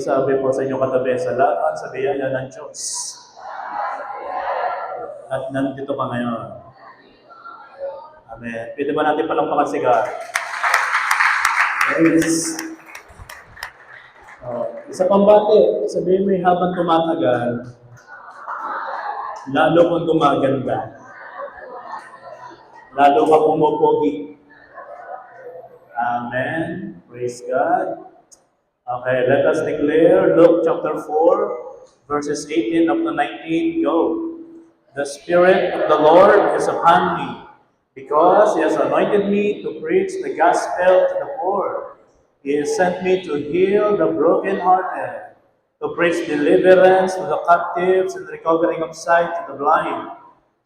Pakisabi po sa inyong katabi, salamat sa biyaya ng Diyos. At nandito ka ngayon. Amen. Pwede ba natin palampakan si God? Yes. Isa pang bate, sabihin mo habang tumatagal, lalo kang gumaganda. Lalo ka pumupogi. Amen. Praise God. Okay, let us declare Luke chapter 4, verses 18 up to 19. Go. The Spirit of the Lord is upon me, because He has anointed me to preach the gospel to the poor. He has sent me to heal the brokenhearted, to preach deliverance to the captives and recovering of sight to the blind,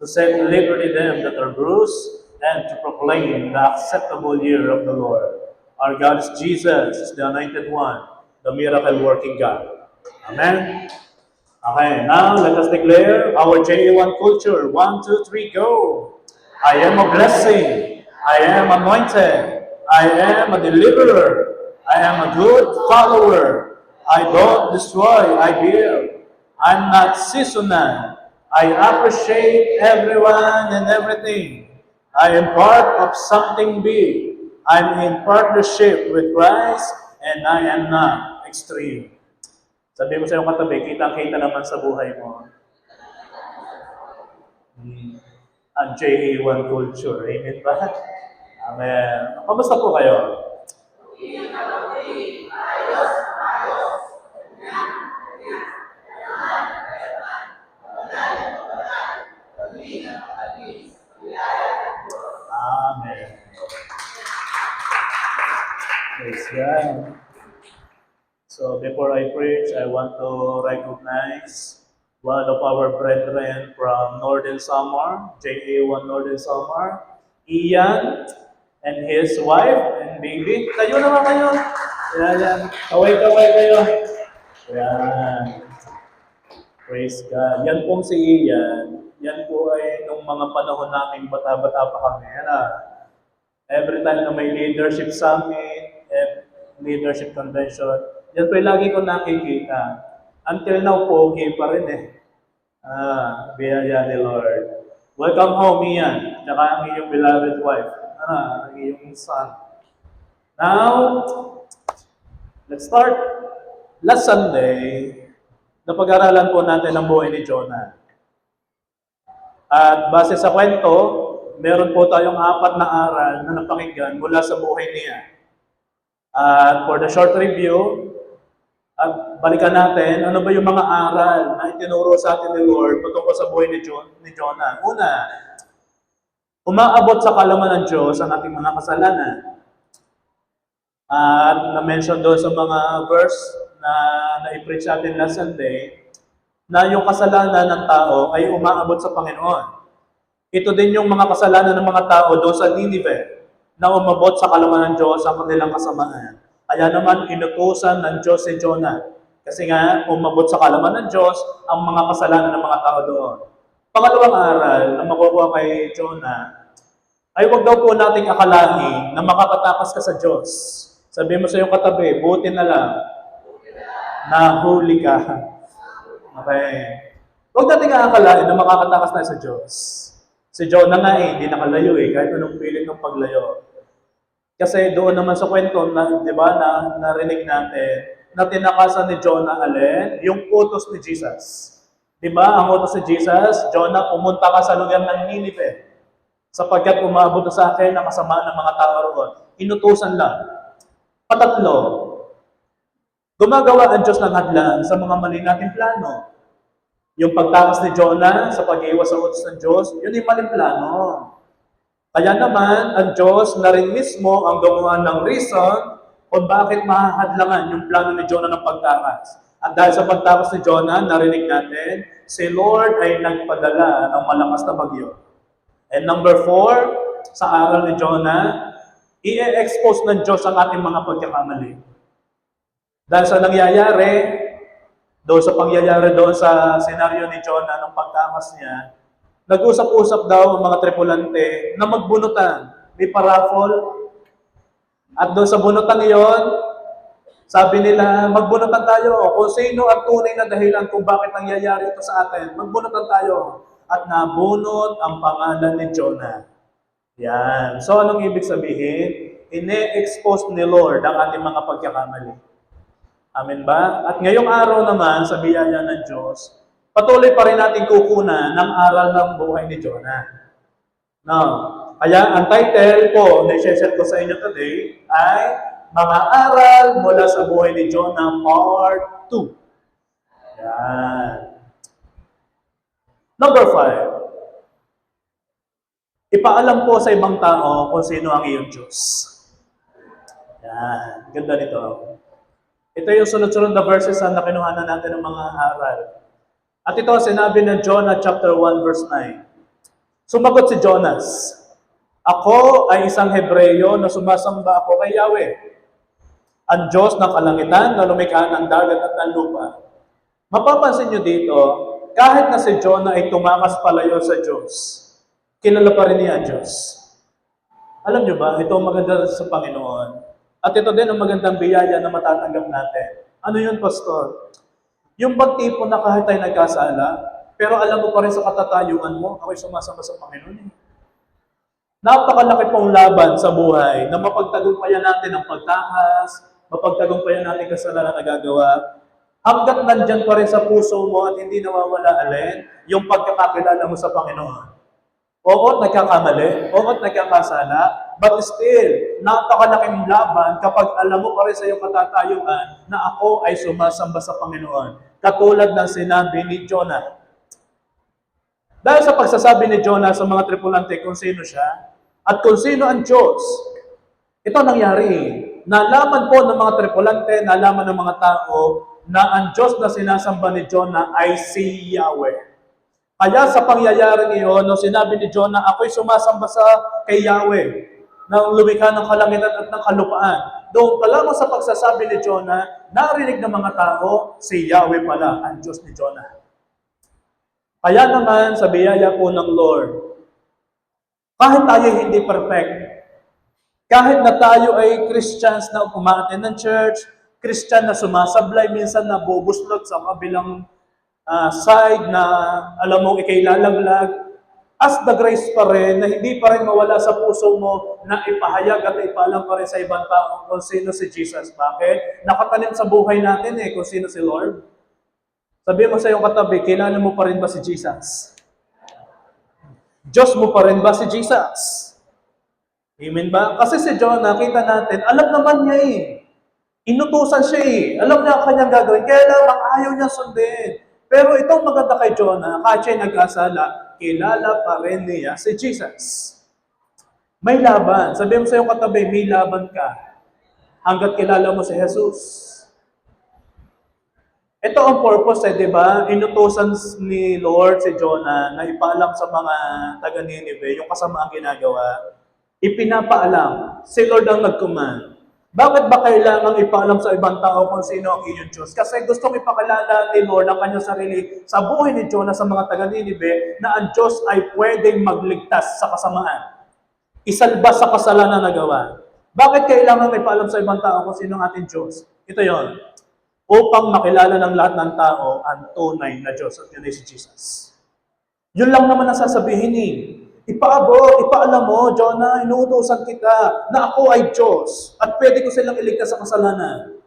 to set at liberty them that are bruised, and to proclaim the acceptable year of the Lord. Our God is Jesus, is the Anointed One, the miracle-working God. Amen. Okay, now let us declare our JA1 culture. 1, 2, 3, go! I am a blessing. I am anointed. I am a deliverer. I am a good follower. I don't destroy, I build. I'm not seasonal. I appreciate everyone and everything. I am part of something big. I'm in partnership with Christ, and I am not extreme. Sabi mo sa iyong katabi, kitang-kita naman sa buhay mo. Ang JA1 culture. Amen ba? Amen. Kamusta po kayo? Amen. Praise God. So before I preach, I want to recognize one of our brethren from Northern Samar, JA1 Northern Samar, Ian, and his wife and baby. Kayo naman kayo. Yan. Kaway-kaway kayo. Yan. Praise God. Yan pong si Ian. Yan po ay nung mga panahon namin bata-bata pa kami. Yan Every time na may leadership summit, leadership convention, yan po yung lagi ko nakikita. Until now, pogi pa rin biyaya ni Lord. Welcome home, Ian. Tsaka ang iyong beloved wife. Ang iyong son. Now, let's start. Last Sunday, napag-aralan po natin ang buhay ni Jonah. At base sa kwento, meron po tayong 4 na aral na napakinggan mula sa buhay niya. At for the short review, at balikan natin, ano ba yung mga aral na itinuro sa atin ni Lord patungkol sa buhay ni Jonah. Una, umaabot sa kalaman ng Diyos ang ating mga kasalanan. At na-mention doon sa mga verse na na-preach sa atin last Sunday, na yung kasalanan ng tao ay umaabot sa Panginoon. Ito din yung mga kasalanan ng mga tao doon sa Nineveh, na umabot sa kalaman ng Diyos ang kanilang kasamaan. Kaya naman, inutusan ng Diyos si Jonah. Kasi nga, umabot sa kalaman ng Diyos ang mga kasalanan ng mga tao doon. Pangalawang aral na makukuha kay Jonah, ay huwag daw po nating akalain na makakatakas ka sa Diyos. Sabi mo sa iyong katabi, buti na lang, nahuli ka. Okay. Huwag nating akalain na makakatakas na sa Diyos. Si Jonah nga hindi nakalayo kahit anong pilit ng paglayo. Kasi doon naman sa kwento, di ba, na narinig natin, na tinakasan ni Jonah alin, yung utos ni Jesus. Di ba, ang utos ni Jesus, Jonah, pumunta ka sa lugar ng Nineveh, sapagkat umabot na sa akin ang kasamaan ng mga tao roon. Inutusan lang. Patatlo, gumagawa ang Diyos ng hadlang sa mga mali nating plano. Yung pagtakas ni Jonah sa pag-iwas sa utos ng Diyos, yun yung maling plano. Kaya naman, ang Diyos na rin mismo ang gumawa ng reason kung bakit mahahadlangan yung plano ni Jonah ng pagtakas. At dahil sa pagtakas ni Jonah, narinig natin, si Lord ay nagpadala ng malakas na bagyo. And number 4, sa aral ni Jonah, i-expose ng Diyos ang ating mga pagkakamali. Dahil sa nangyayari, doon sa pangyayari doon sa senaryo ni Jonah nung pagtakas niya, nag-usap-usap daw ang mga tripulante na magbunutan. May paraffol. At doon sa bunutan iyon, Sabi nila, magbunutan tayo kung sino ang tunay na dahilan kung bakit nangyayari ito sa atin. Magbunutan tayo. At nabunot ang pangalan ni Jonah. Yan. So, anong ibig sabihin? Ine-expose ni Lord ang ating mga pagkakamali. Amen ba? At ngayong araw naman, sa biyaya ng Diyos, patuloy pa rin natin kukunan ng aral ng buhay ni Jonah. Now, kaya ang title po na i-share ko sa inyo today ay Mga Aral mula sa buhay ni Jonah Part 2. Yan. Number 5. Ipaalam po sa ibang tao kung sino ang iyong Diyos. Yan. Ganda nito. Ito yung sunod-sunod na verses na nakinuhanan natin ng mga aral. At ito ang sinabi ng Jonah chapter 1 verse 9. Sumagot si Jonas, ako ay isang Hebreyo na sumasamba ako kay Yahweh, ang Diyos ng kalangitan na lumikha ng dagat at ng lupa. Mapapansin nyo dito, kahit na si Jonah ay tumakas palayo sa Diyos, kilala pa rin niya ang Diyos. Alam nyo ba, ito ang maganda sa Panginoon. At ito din ang magandang biyaya na matatanggap natin. Ano yun, Pastor? Yung pagtipo na kahit tayo nagkasala, pero alam mo pa rin sa katatayuan mo, ako'y sumasama sa Panginoon. Napakalaki pong laban sa buhay na mapagtagumpayan natin ang pagtakas, mapagtagumpayan natin kasalanan na nagagawa. Hanggat nandyan pa rin sa puso mo at hindi nawawala alin, yung pagkakakilala mo sa Panginoon. Oo, nagkakamali, oo, nagkakasala, but still, napakalaking laban kapag alam mo pa rin sa iyong katatayuan na ako ay sumasamba sa Panginoon. Katulad ng sinabi ni Jonah. Dahil sa pagsasabi ni Jonah sa mga tripulante kung sino siya, at kung sino ang Diyos, ito nangyari. Nalaman po ng mga tripulante, nalaman ng mga tao, na ang Diyos na sinasamba ni Jonah ay si Yahweh. Kaya sa pangyayari niyon, nung sinabi ni Jonah, ako'y sumasamba kay Yahweh, ng lumikha ng kalangitan at ng kalupaan. Doon pa lamang sa pagsasabi ni Jonah, narinig ng mga tao, si Yahweh pala, ang Diyos ni Jonah. Kaya naman, sa biyaya po ng Lord, kahit tayo hindi perfect, kahit na tayo ay Christians na umaattend ng church, Christian na sumasablay, minsan na bubuslot sa kabilang side na alam mong ikay lalaglag, as the grace pa rin, na hindi pa rin mawala sa puso mo na ipahayag at ipaalam pa rin sa ibang tao kung sino si Jesus. Bakit? Nakatanim sa buhay natin kung sino si Lord. Sabihin mo sa iyong katabi, kilala mo pa rin ba si Jesus? Diyos mo pa rin ba si Jesus? Amen ba? Kasi si Jonah, kita natin, alam naman niya Inutusan siya Alam niya ang kanyang gagawin. Kaya lang, ayaw niya sundin. Pero itong maganda kay Jonah, kahit siya nagkasala, kilala pa rin niya si Jesus. May laban. Sabihin mo sa iyong katabi, may laban ka. Hanggat kilala mo si Jesus. Ito ang purpose di ba? Inutusan ni Lord si Jonah na ipaalam sa mga taga-Ninive yung kasamaang ginagawa. Ipinapaalam. Si Lord ang nag-command. Bakit ba kailangang ipaalam sa ibang tao kung sino ang iyong Diyos? Kasi gustong ipakilala ni Lord ang kanyang sarili sa buhay ni Jonah sa mga taga-Ninive na ang Diyos ay pwedeng magligtas sa kasamaan. Isalba sa kasalanan na nagawa. Bakit kailangan ipaalam sa ibang tao kung sino ang ating Diyos? Ito yon. Upang makilala ng lahat ng tao ang tunay na Diyos at yun ay si Jesus. Yun lang naman ang sasabihin Ipaabot, ipaalam mo, Jonah, inuutosan kita na ako ay Diyos at pwede ko silang iligtas sa kasalanan.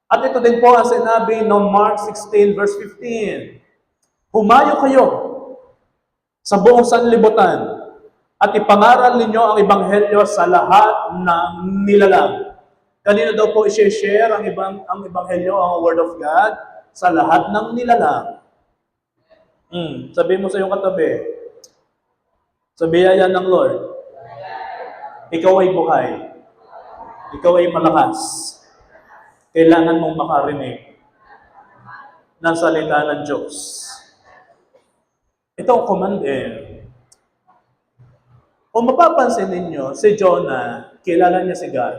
At ito din po ang sinabi ng Mark 16 verse 15. Humayo kayo sa buong sanlibutan at ipangaral ninyo ang ebanghelyo sa lahat ng nilalang. Kanino daw po i-share ang ebanghelyo, ang word of God sa lahat ng nilalang. Sabihin mo sa iyong katabi, sa biyaya ng Lord, ikaw ay buhay. Ikaw ay malakas. Kailangan mong makarinig ng salita ng Diyos. Ito ang command Kung mapapansin ninyo, si Jonah, kilala niya si God.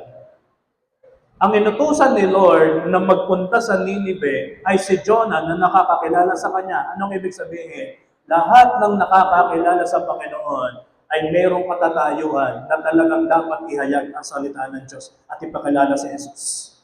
Ang inutusan ni Lord na magpunta sa Ninive ay si Jonah na nakakakilala sa kanya. Anong ibig sabihin? Lahat ng nakakakilala sa Panginoon ay mayroong katatayuan na talagang dapat ihayag ang salita ng Diyos at ipakilala si Jesus.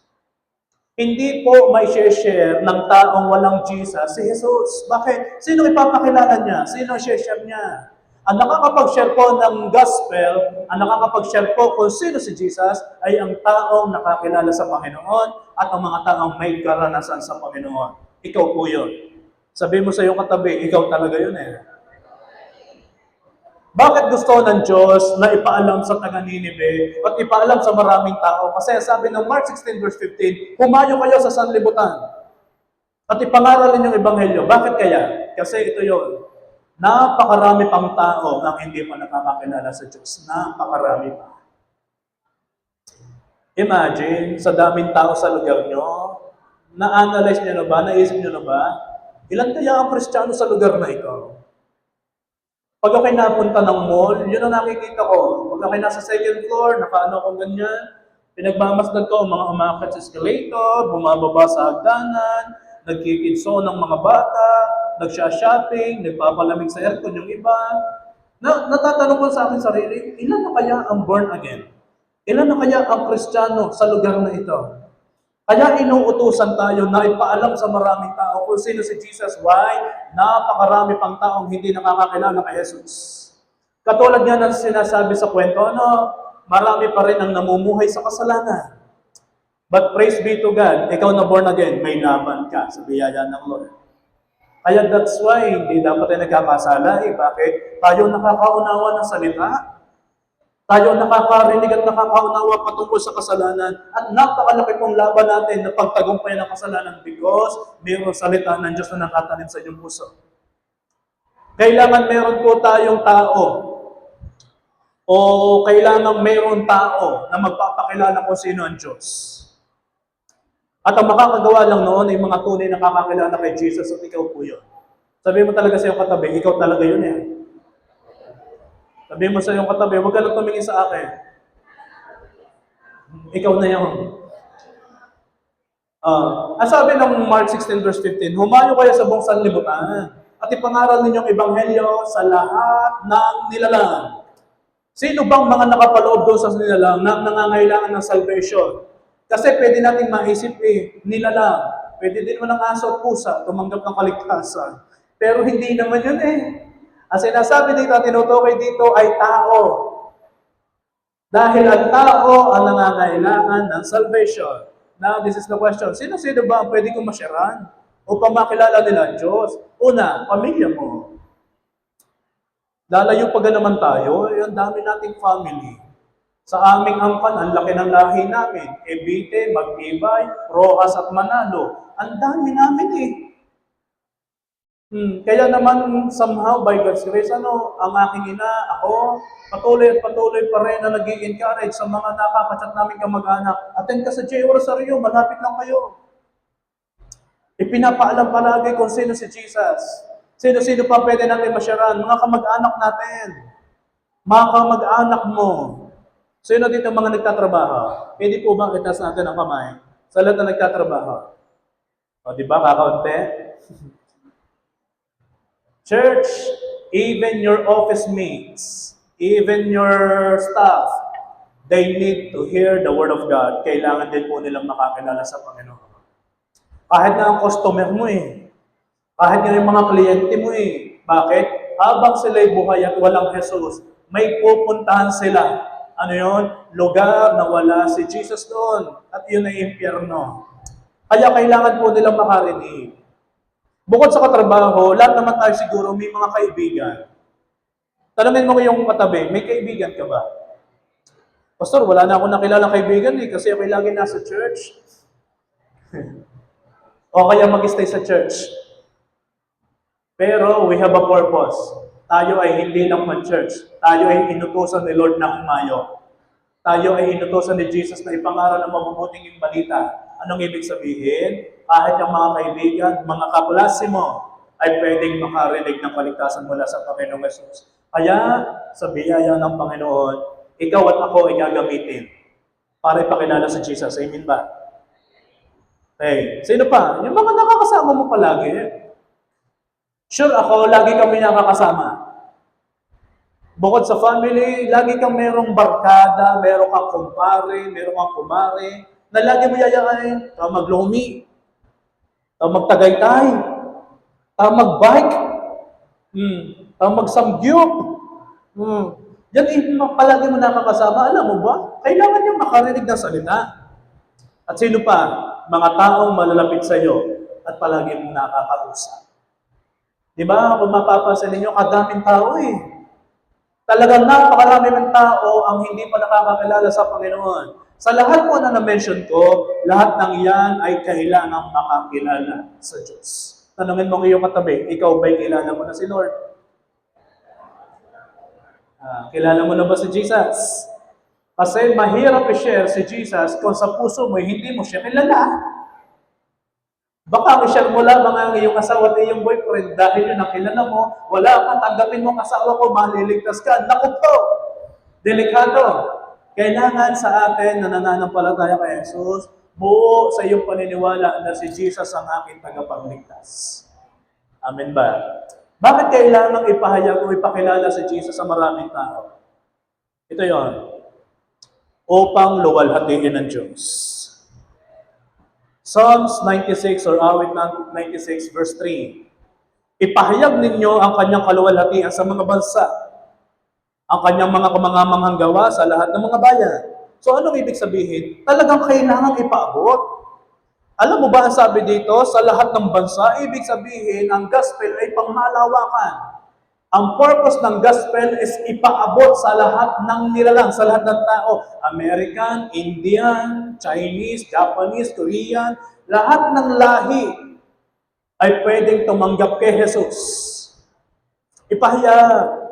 Hindi po may share ng taong walang Jesus si Jesus. Bakit? Sino ipapakilala niya? Sino share niya? Ang nakakapag-share po ng gospel, ang nakakapag-share po kung sino si Jesus, ay ang taong nakakilala sa Panginoon at ang mga taong may karanasan sa Panginoon. Ikaw po yun. Sabi mo sa iyong katabi, ikaw talaga yun eh. Bakit gusto ng Diyos na ipaalam sa taga-Ninive at ipaalam sa maraming tao? Kasi sabi ng Mark 16 verse 15, humayo kayo sa sanlibutan at ipangaral ninyong ebanghelyo. Bakit kaya? Kasi ito yon. Napakarami pang tao ang hindi pa nakakakilala sa Diyos. Napakarami pa. Imagine, sa daming tao sa lugar nyo, na-analyze nyo na ba, naisip nyo na ba, ilan kaya ang Kristiyano sa lugar na ito? Pag ako'y napunta ng mall, yun ang nakikita ko. Pag ako'y nasa second floor, nakaano ko ganyan, pinagmamasdan ko ang mga umakyat sa escalator, bumababa sa hagdanan, nagkikitso ng mga bata, nagsha-shopping, nagpapalamig sa aircon yung iba. Natatanong ko sa akin sarili, ilan na kaya ang born again? Ilan na kaya ang Kristiyano sa lugar na ito? Kaya inuutusan tayo na ipaalam sa maraming tao kung sino si Jesus. Why? Napakarami pang taong hindi nakakakilala kay Jesus. Katulad nga ng sinasabi sa kwento, marami pa rin ang namumuhay sa kasalanan. But praise be to God, ikaw na born again, may laban ka sa biyaya ng Lord. Kaya that's why hindi dapat tayo nagkakasala. Bakit? Tayo nakakaunawa ng salita. Tayo nakakarinig at nakakaunawa patungkol sa kasalanan at napakalaki pong laban natin na pagtagumpayan ng kasalanan because mayroong salita ng Diyos na nakatanim sa inyong puso. Kailangan meron po tayong tao o kailangan mayroong tao na magpapakilala kung sino ang Diyos. At ang makakagawa lang noon ay mga tunay na nakakakilala kay Jesus at ikaw po yun. Sabi mo talaga sa iyong katabi, ikaw talaga yun eh. Sabi mo sa iyong katabi, huwag ka lang tumingin sa akin. Ikaw na yun. Ang sabi ng Mark 16 verse 15, humayo kayo sa buong sanlibutan at ipangaral ninyong ebanghelyo sa lahat ng nilalang. Sino bang mga nakapaloob doon sa nilalang na nangangailangan ng salvation? Kasi pwede nating maisip nilalang. Pwede din mo ng aso at pusa tumanggap ng kaligtasan. Pero hindi naman yun eh. Ang sinasabi dito, tinutukoy dito ay tao. Dahil ang tao ang nangangailangan ng salvation. Now, this is the question. Sino-sino ba ang pwede kong masyaran upang makilala nila ang Diyos? Una, pamilya mo. Lalayo pa naman tayo, ang dami nating family. Sa aming angkan, ang laki ng lahi namin. Ebite, Magtibay, Rojas at Manalo. Ang dami namin eh. Kaya naman somehow by God's grace, ang aking ina, ako, patuloy pa rin na nag-i-encourage sa mga nakakachat namin kamag-anak. Attend ka sa J. Rosario, malapit lang kayo. Ipinapaalam palagi kung sino si Jesus. Sino-sino pa pwede natin masyaran? Mga kamag-anak natin. Mga kamag-anak mo. Sino dito mga nagtatrabaho? Pwede po bang itas natin ang kamay? Sa lahat na nagtatrabaho. O, di ba, kakaunti? Church, even your office mates, even your staff, they need to hear the Word of God. Kailangan din po nilang makakilala sa Panginoon. Kahit nga ang customer mo kahit nga yung mga kliyente mo Bakit? Habang sila'y buhay at walang Jesus, may pupuntahan sila. Ano yun? Lugar na wala si Jesus doon. At yun ay impyerno. Kaya kailangan po nilang makarinig. Bukod sa katrabaho, lahat naman tayo siguro may mga kaibigan. Tanungin mo yung katabi, may kaibigan ka ba? Pastor, wala na akong nakilala kaibigan kasi ako'y lagi nasa church. O kaya mag-stay sa church. Pero we have a purpose. Tayo ay hindi lang man-church. Tayo ay inutusan ni Lord na humayo. Tayo ay inutusan ni Jesus na ipangaral ng mabubuting yung balita. Anong ibig sabihin? Kahit yung mga kaibigan, mga kaklase mo, ay pwedeng makarinig ng kaligtasan mula sa Panginoong Jesus. Kaya, sa biyaya ng Panginoon, ikaw at ako ay gagamitin para ipakilala si Jesus. Amen ba? Sino pa? Yung mga nakakasama mo palagi. Sure ako, lagi kami nakakasama. Bukod sa family, lagi kang merong barkada, meron kang kumpare, meron kang kumare, na lagi mo yayain. Ikaw maglomi, ikaw magtagaytay, ikaw magbike, ikaw magsamgyup. Yan palagi mo nakakasama. Alam mo ba? Kailangan niya makarinig ng salita. At sino pa? Mga taong malalapit sa iyo at palagi mong nakakausap. Di ba? Kung mapapansin ninyo, kadaming tao eh. Talagang napakarami ng tao ang hindi pa nakakakilala sa Panginoon. Sa lahat po na na-mention ko, lahat ng iyan ay kailangang makakilala sa Diyos. Tanungin mo ang iyong katabi, ikaw ba'y kilala mo na si Lord? Kilala mo na ba si Jesus? Kasi mahirap i-share si Jesus kung sa puso mo hindi mo siya kilala. Baka i-share mo lamang ang iyong asawa at iyong boyfriend dahil yun ang kilala mo, wala kang tanggapin mo ang asawa ko, maliligtas ka. Naku po! Delikado. Kailangan sa atin na nananampalataya kay Jesus, buo sa iyong paniniwala na si Jesus ang aking tagapagligtas. Amen ba? Bakit kailangan ipahayag o ipakilala si Jesus sa maraming tao? Ito yon, upang luwalhatiin ng Diyos. Psalms 96 or awit 96 verse 3. Ipahayag ninyo ang kanyang kaluwalhatian sa mga bansa, ang kanyang mga kamangamanghang gawa sa lahat ng mga bayan. So anong ibig sabihin? Talagang kailangan ipaabot. Alam mo ba ang sabi dito, sa lahat ng bansa, ibig sabihin, ang gospel ay pangmalawakan. Ang purpose ng gospel is ipaabot sa lahat ng nilalang, sa lahat ng tao. American, Indian, Chinese, Japanese, Korean, lahat ng lahi ay pwedeng tumanggap kay Jesus. Ipahayag.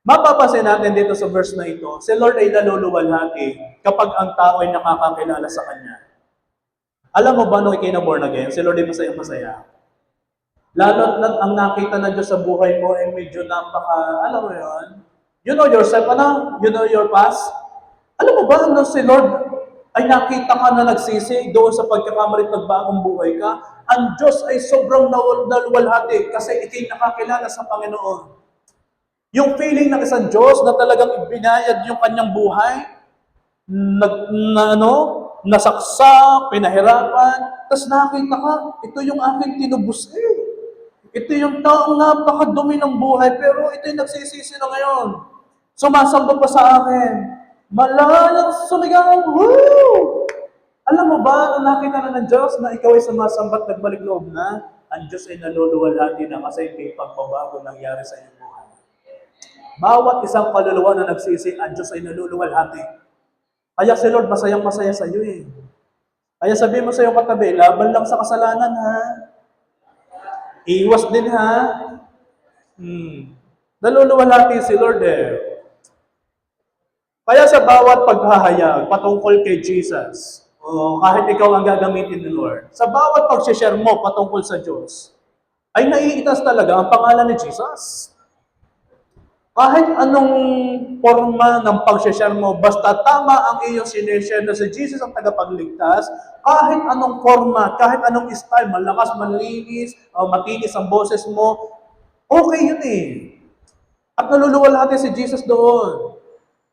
Mapapansin natin dito sa verse na ito, si Lord ay naluluwalhati kapag ang tao ay nakakakilala sa Kanya. Alam mo ba nung ikinaborn again, si Lord ay masaya-masaya. Lalo na ang nakita ng Diyos sa buhay mo ay medyo alam mo yun? You know yourself, You know your past? Alam mo ba nung si Lord ay nakita ka na nagsisi doon sa pagkakamarit nagbagong buhay ka, ang Diyos ay sobrang naluwalhati kasi ikay nakakilala sa Panginoon. Yung feeling ng isang Diyos na talagang ibinayad yung kanyang buhay, nasaksak, pinahirapan, tapos nakita ka, ito yung aking tinubos Ito yung taong napakadumi ng buhay, pero ito yung nagsisisi na ngayon. Sumasamba pa sa akin. Malayang sumigaw, woo! Alam mo ba, nung nakita na ng Diyos na ikaw ay sumasamba at nagbalik loob na, ang Diyos ay naluluwalhati na kasi may pagbabago nangyari sa iyong buhay. Bawat isang kaluluwa na nagsisi, ang Diyos ay naluluwalhati. Kaya si Lord masayang-masaya sa iyo eh. Kaya sabihin mo sa iyong katabi, laban lang sa kasalanan ha. Iwas din ha. Naluluwalhati si Lord eh. Kaya sa bawat paghahayag patungkol kay Jesus, o kahit ikaw ang gagamitin ni Lord, sa bawat pag-share mo patungkol sa Diyos, ay naiitas talaga ang pangalan ni Jesus. Kahit anong forma ng pag-share mo, basta tama ang iyong sinishare na si Jesus ang tagapagligtas, kahit anong forma, kahit anong style, malakas, malinis, matinis ang boses mo, okay yun eh. At naluluwalhati si Jesus doon.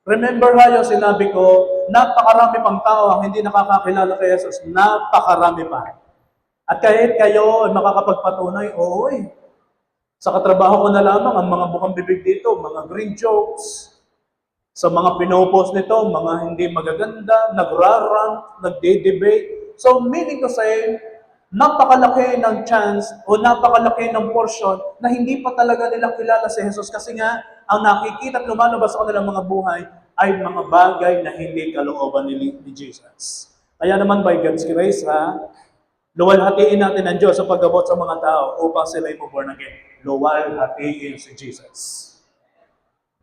Remember ha yung sinabi ko, napakarami pang tao ang hindi nakakakilala kay Jesus. Napakarami pa. At kahit kayo ay makakapagpatunay, oo eh. Sa katrabaho ko na lamang, ang mga bukang bibig dito, mga green jokes. Sa mga pinopost nito, mga hindi magaganda, nagrarant, nagde-debate. So meaning to say, napakalaki ng chance o napakalaki ng portion na hindi pa talaga nila kilala si Jesus kasi nga, ang nakikita at lumalabas sa kanilang mga buhay ay mga bagay na hindi kalooban ni Jesus. Kaya naman by God's grace, luwalhatiin natin ang Diyos sa pag-abot sa mga tao upang sila ay born again. Luwalhatiin si Jesus.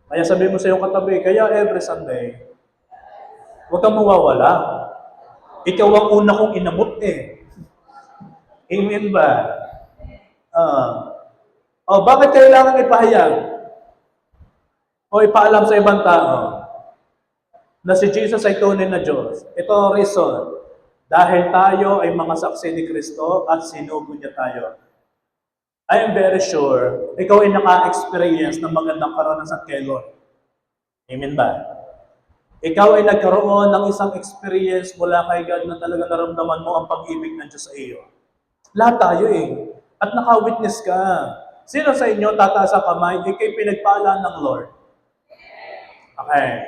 Kaya sabihin mo sa iyong katabi, kaya every Sunday, huwag kang mawawala. Ikaw ang una kong inabot eh. Amen ba? Bakit kailangan ipahayag? O ipaalam sa ibang tao na si Jesus ay tunay na Diyos. Ito ang reason. Dahil tayo ay mga saksi ni Kristo at sinugo niya tayo. I am very sure, ikaw ay naka-experience ng magandang karanasan kay Lord. Amen ba? Ikaw ay nagkaroon ng isang experience mula kay God na talaga naramdaman mo ang pag-ibig ng Diyos sa iyo. Lahat tayo eh. At naka-witness ka. Sino sa inyo tataas ang kamay, ikay pinagpala ng Lord? Okay.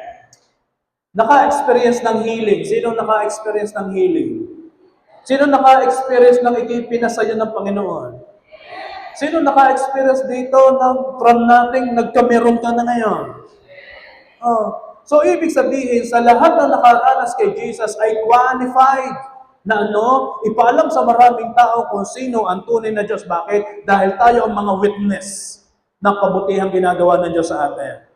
Naka-experience ng healing. Sino naka-experience ng healing? Sino naka-experience ng ikay pinasaya ng Panginoon? Sino naka-experience dito ng from nothing, nagkameron ka na ngayon? Oh. So, ibig sabihin, sa lahat na nakaranas kay Jesus ay qualified na ipaalam sa maraming tao kung sino ang tunay na Diyos. Bakit? Dahil tayo ang mga witness ng kabutihang ginagawa ng Diyos sa atin.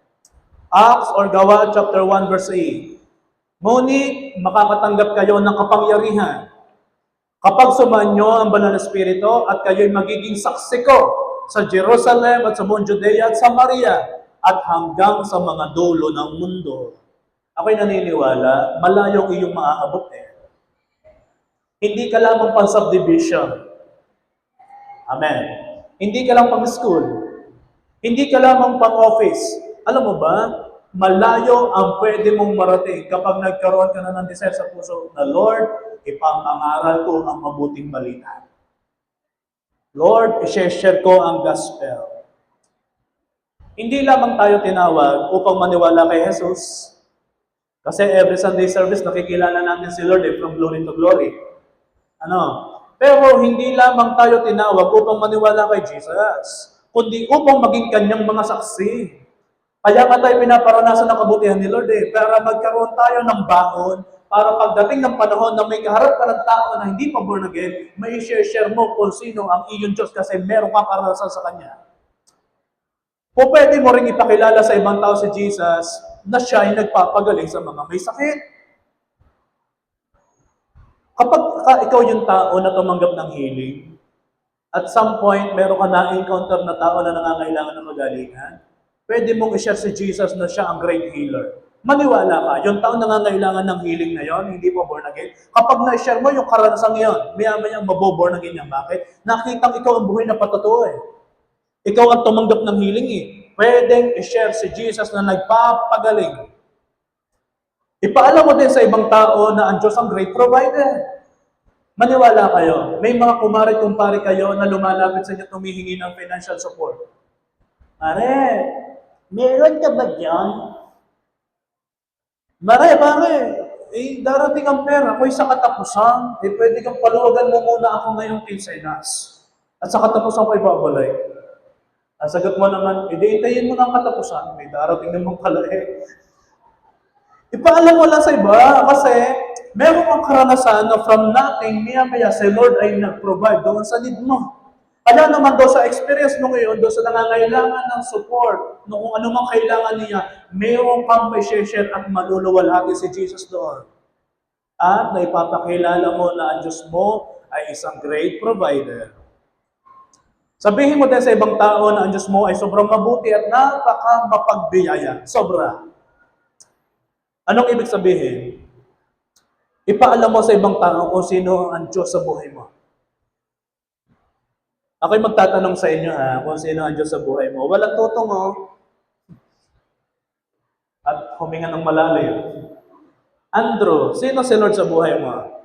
Acts or Gawa chapter 1 verse 8. Ngunit makakatanggap kayo ng kapangyarihan kapag sumanyo ang Banal na Espiritu at kayo'y magiging saksi ko sa Jerusalem at sa buong Judea at Samaria at hanggang sa mga dulo ng mundo. Ako'y naniniwala, malayong iyong maaabot eh. Hindi ka lamang pang subdivision. Amen. Hindi ka lang pang school. Hindi ka lamang pang office. Alam mo ba, malayo ang pwede mong marating kapag nagkaroon ka na ng desire sa puso na, Lord, ipangangaral ko ang mabuting balita. Lord, i-share ko ang gospel. Hindi lamang tayo tinawag upang maniwala kay Jesus. Kasi every Sunday service, nakikilala natin si Lord from glory to glory. Pero hindi lamang tayo tinawag upang maniwala kay Jesus, kundi upang maging kanyang mga saksi. Kaya nga tayo pinaparanasan ng kabutihan ni Lord para magkaroon tayo ng baon, para pagdating ng panahon na may kaharap ka ng tao na hindi pa born again, may share mo kung sino ang iyong Diyos kasi meron kang karanasan sa Kanya. O pwede mo rin ipakilala sa ibang tao si Jesus na siya ay nagpapagaling sa mga may sakit. Kapag ikaw yung tao na tumanggap ng healing, at some point, meron ka na-encounter na tao na nangangailangan ng magalingan, pwede mong i-share si Jesus na siya ang great healer. Maniwala ka, yung tao nangangailangan ng healing na yon, hindi pa born again, kapag na-share mo yung karanasang yon, maya-maya maboborn again yan. Bakit? Nakitang ikaw ang buhay na patotoo eh. Ikaw ang tumanggap ng healing eh. Pwedeng i-share si Jesus na nagpapagaling. Ipaalam mo din sa ibang tao na ang Diyos ang great provider. Maniwala kayo, may mga kumpare kayo na lumalapit sa inyo tumihingi ng financial support. Mare, meron ka ba dyan? Mare, darating ang pera, ako'y sa katapusan, pwede kang paluwagan mo muna ako ngayong kinsenas. At sa katapusan ko'y babalik. Ang sagot mo naman, hintayin mo ng katapusan, may darating namang pala eh. Ipaalam mo lang sa iba kasi meron kang karanasan na from nothing, maya si Lord ay nag-provide doon sa need mo. Kaya naman doon sa experience mo ngayon, doon sa nangangailangan ng support, kung ano mang kailangan niya, meron kang may share at maluluwalhati si Jesus doon. At naipapakilala mo na ang Diyos mo ay isang great provider. Sabihin mo din sa ibang tao na ang Diyos mo ay sobrang mabuti at napaka-mapagbiyaya. Sobra. Anong ibig sabihin? Ipaalam mo sa ibang tao kung sino ang Diyos sa buhay mo. Ako'y magtatanong sa inyo kung sino ang Diyos sa buhay mo. Walang tutong At huminga ng malalim. Andrew, sino si Lord sa buhay mo?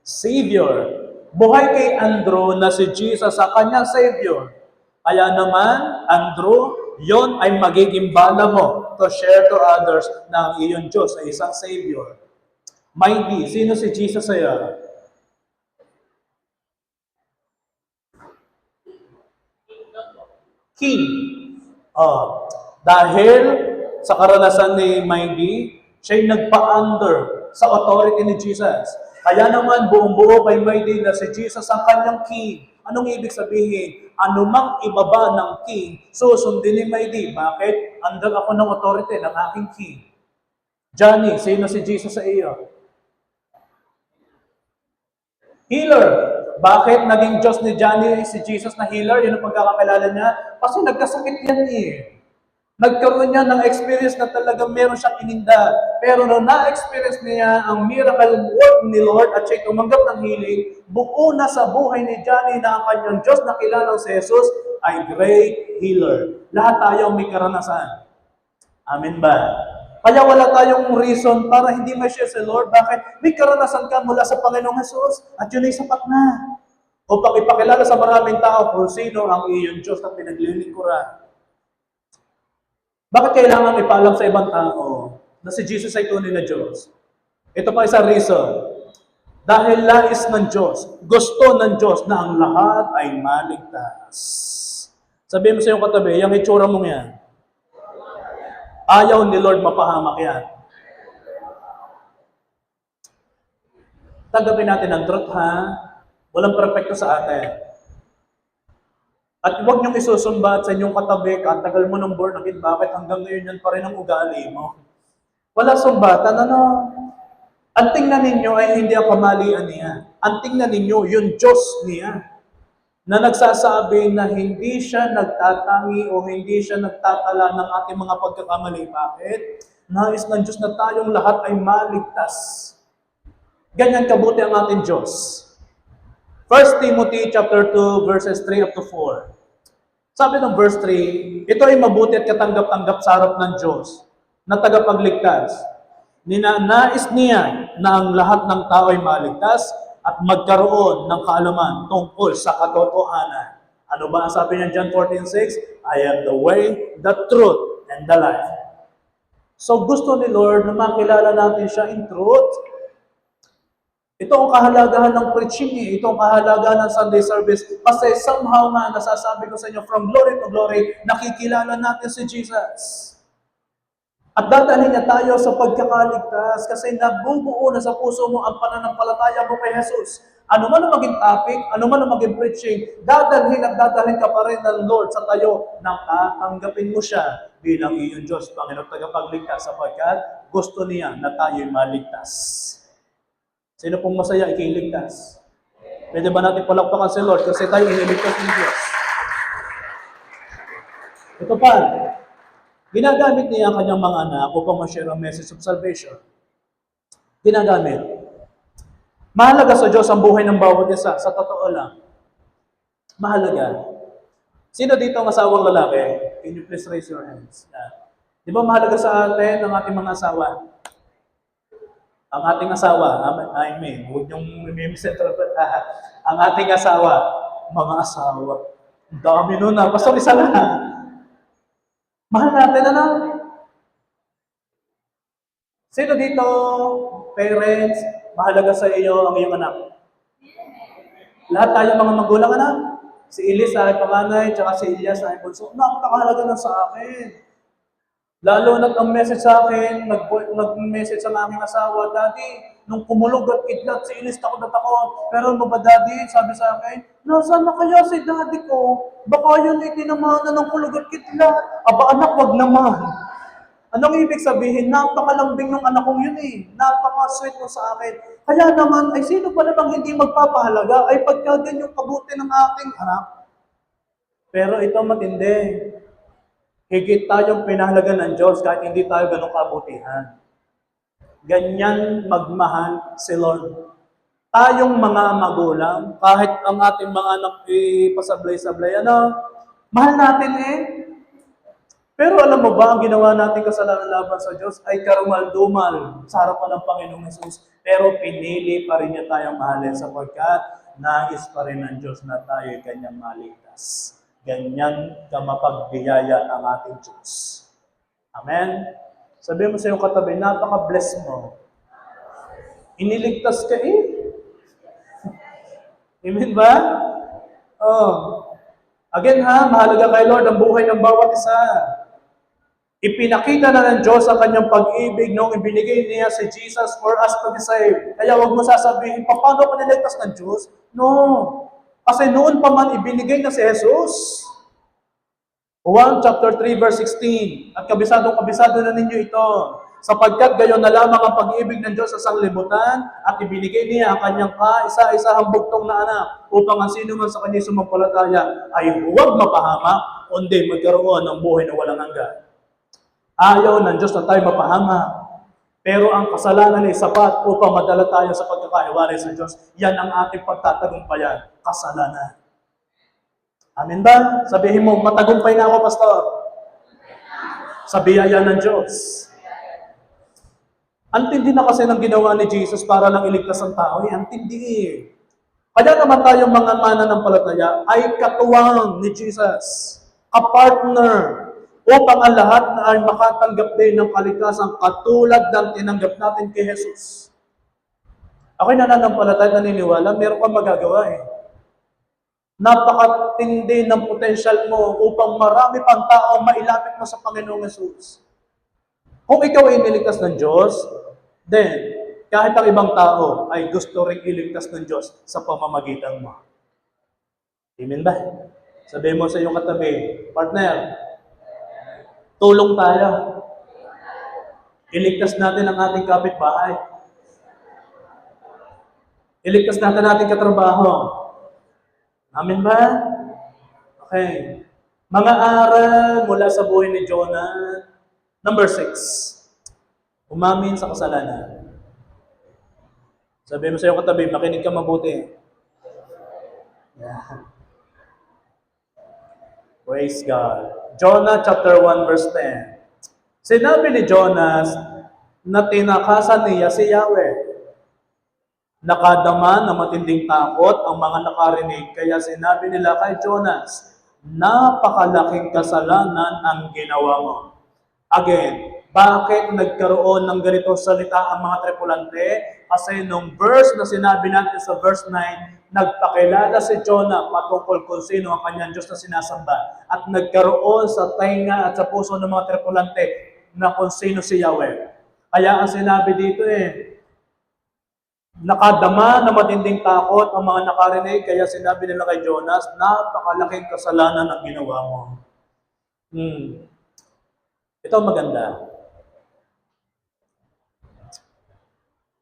Savior. Buhay kay Andrew na si Jesus sa kanyang Savior. Kaya naman, Andrew, yon ay magiging bala mo to share to others na ang iyong Diyos ay isang Savior. Mighty, sino si Jesus sa'yo? King. Dahil sa karanasan ni Mighty, siya'y nagpa-under sa authority ni Jesus. Kaya naman buong-buo kay Mighty na si Jesus ang kanyang King. Anong ibig sabihin? Anumang ibaba ng King, susundin ni Mighty. Bakit? Under ako ng authority ng aking King. Johnny, sino si Jesus sa iyo? Healer. Bakit naging Diyos ni Johnny si Jesus na healer? Yun ang pagkakakilala niya. Kasi nagkasakit yan Nagkaroon niya ng experience na talagang meron siyang ininda. Pero nung na-experience niya ang miracle work ni Lord at siya tumanggap ng healing, buo na sa buhay ni Johnny na ang kanyang Diyos na kilalang si Jesus ay great healer. Lahat tayo may karanasan. Amen ba? Kaya wala tayong reason para hindi ma-share si Lord. Bakit? May karanasan ka mula sa Panginoong Jesus at yun ay sapat na. Upang ipakilala sa maraming tao kung sino ang iyong Diyos na pinaglilingkuran. Bakit kailangan ipaalam sa ibang tao na si Jesus ay tunay na Diyos? Ito pa isang reason. Dahil lais ng Diyos, gusto ng Diyos na ang lahat ay maligtas. Sabihin mo sa iyong katabi, yung itsura mong yan. Ayaw ni Lord mapahamak yan. Tanggapin natin ang truth, ha? Walang perfecto sa atin. At huwag niyong isusumbat sa inyong katabi, katagal mo ng born again, bakit hanggang ngayon yan pa rin ang ugali mo? Wala sumbatan, ano? Ang tingnan ninyo ay hindi ang kamalian niya. Ang tingnan ninyo, yung Diyos niya, na nagsasabi na hindi siya nagtatangi o hindi siya nagtatala ng ating mga pagkakamali. Bakit? Nais ng Diyos na tayong lahat ay maligtas. Ganyan kabuti ang ating Diyos. 1 Timothy chapter 2 verses 3 up to 4. Sabi ng verse 3, ito ay mabuti at katanggap-tanggap sa harap ng Diyos na tagapagligtas. Ninanais niya na ang lahat ng tao ay maligtas at magkaroon ng kaalaman tungkol sa katotohanan. Ano ba ang sabi niya John 14:6? I am the way, the truth, and the life. So gusto ni Lord na makilala natin siya in truth. Ito ang kahalagahan ng preaching eh. Ito ang kahalagahan ng Sunday service. Kasi somehow nga, nasasabi ko sa inyo, from glory to glory, nakikilala natin si Jesus. At dadalhin niya tayo sa pagkakaligtas kasi nabubuo na sa puso mo ang pananampalataya mo kay Jesus. Ano man ang maging topic, ano man ang maging preaching, dadalhin at dadalhin ka pa rin ng Lord sa tayo nang tatanggapin mo siya bilang iyong Diyos, Panginoon tagapagligtas sapagkat gusto niya na tayo'y maligtas. Sino pong masaya ikiligtas? Pwede ba natin palakpakan si Lord kasi tayo iniligtas ng Diyos? Ito pa, ginagamit niya ang kanyang mga anak upang ma-share ang message of salvation. Ginagamit. Mahalaga sa Diyos ang buhay ng bawat isa. Sa totoo lang. Mahalaga. Sino dito ang asawang lalaki? Can you please raise your hands? Di ba mahalaga sa atin ang ating mga asawa? Ang ating asawa, I mean, huwag niyong mimisinterpret. Ang ating asawa, mga asawa. Ang dami nun na. Basta isa lang. Mahal natin, ano? Sino dito, parents, mahalaga sa iyo ang iyong anak? Lahat tayo mga magulang, anak. Si Elise ay panganay, tsaka si Elias ay bunso. Napakahalaga na sa akin. Lalo na ang message sa akin, nag-message sa aking asawa, Daddy, nung kumulog at kidlat, si Elise takot na takot. Pero ano ba, Daddy, sabi sa akin, nasaan na kaya si Daddy ko? Baka yun ay tinamanan ng kulog at kidlat. Aba anak, wag naman. Anong ibig sabihin? Napakalambing ng anak kong yun eh. Napaka-sweet mo sa akin. Kaya naman, ay sino pa namang hindi magpapahalaga ay pagka yung kabuti ng aking anak. Pero ito matindi. Higit tayong pinahalaga ng Diyos kahit hindi tayo ganun kabutihan. Ganyan magmahal si Lord. Tayong mga magulang, kahit ang ating mga anak pasablay-sablay, mahal natin eh. Pero alam mo ba, ang ginawa natin kasalanan laban sa Diyos ay karumal-dumal sa harapan ng Panginoong Jesus. Pero pinili pa rin niya tayong mahalin sapagkat nais pa rin ng Diyos na tayo kanyang maligtas. Ganyan ka mapagbiyaya ang ating Diyos. Amen? Sabihin mo sa iyong katabi, napaka-bless mo. Iniligtas ka eh. Amen ba? Oh. Again ha, mahalaga kay Lord ang buhay ng bawat isa. Ipinakita na ng Diyos ang kanyang pag-ibig nung ibinigay niya si Jesus for us to be saved. Kaya huwag mo sasabihin, paano ko niligtas ng Diyos? No. Kasi noon pa man ibinigay na si Jesus. 1 chapter 3 verse 16. At kabisado na ninyo ito. Sapagkat gayon na lamang ang pag-ibig ng Diyos sa sanglibutan at ibinigay niya ang kanyang kaisa-isahang bugtong na anak upang ang sino man sa kanya sumampalataya ay huwag mapahamak kundi magkaroon ng buhay na walang hanggan. Ayaw ng Diyos na tayo mapahama. Pero ang kasalanan ay sapat upang madala tayo sa pagkakahiwalay sa Diyos. Yan ang ating pagtatagumpayan, kasalanan. Amen ba? Sabihin mo, matagumpay na ako, Pastor. Sa biyaya ng Diyos. Antindi na kasi ng ginawa ni Jesus para lang iligtas ang tao. Antindi eh. Kaya naman tayong mga mananampalataya ay katuwang ni Jesus, kapartner, upang ang lahat na ay makatanggap din ng kaligtasan katulad ng tinanggap natin kay Jesus. Ako'y nananampalataya, naniniwala, meron kang magagawa eh. Napakatindi ng potensyal mo upang marami pang tao mailapit mo sa Panginoong Jesus. Kung ikaw ay niligtas ng Diyos, then, kahit ang ibang tao ay gusto rin iligtas ng Diyos sa pamamagitan mo. Amen ba? Sabihin mo sa iyong katabi, partner, tulong tayo. Iligtas natin ang ating kapitbahay. Iligtas natin ang ating katrabaho. Amen ba? Okay. Mga aral mula sa buhay ni Jonah. Number 6. Umamin sa kasalanan. Sabihin mo sa iyong katabi, makinig ka mabuti. Yeah. Praise God. Jonah chapter 1 verse 10. Sinabi ni Jonas na tinakasan niya si Yahweh. Nakadama ng matinding takot ang mga nakarinig, kaya sinabi nila kay Jonas, napakalaking kasalanan ang ginawa mo. Again, bakit nagkaroon ng ganitong salita ang mga tripulante? Kasi nung verse na sinabi natin sa verse 9, nagpakilala si Jonah patungkol kung sino ang kanyang Diyos na sinasamba. At nagkaroon sa tainga at sa puso ng mga tripulante na kung sino si Yahweh. Kaya ang sinabi dito nakadama na matinding takot ang mga nakarinig, kaya sinabi nila kay Jonas, napakalaking kasalanan ang ginawa mo. Ito maganda.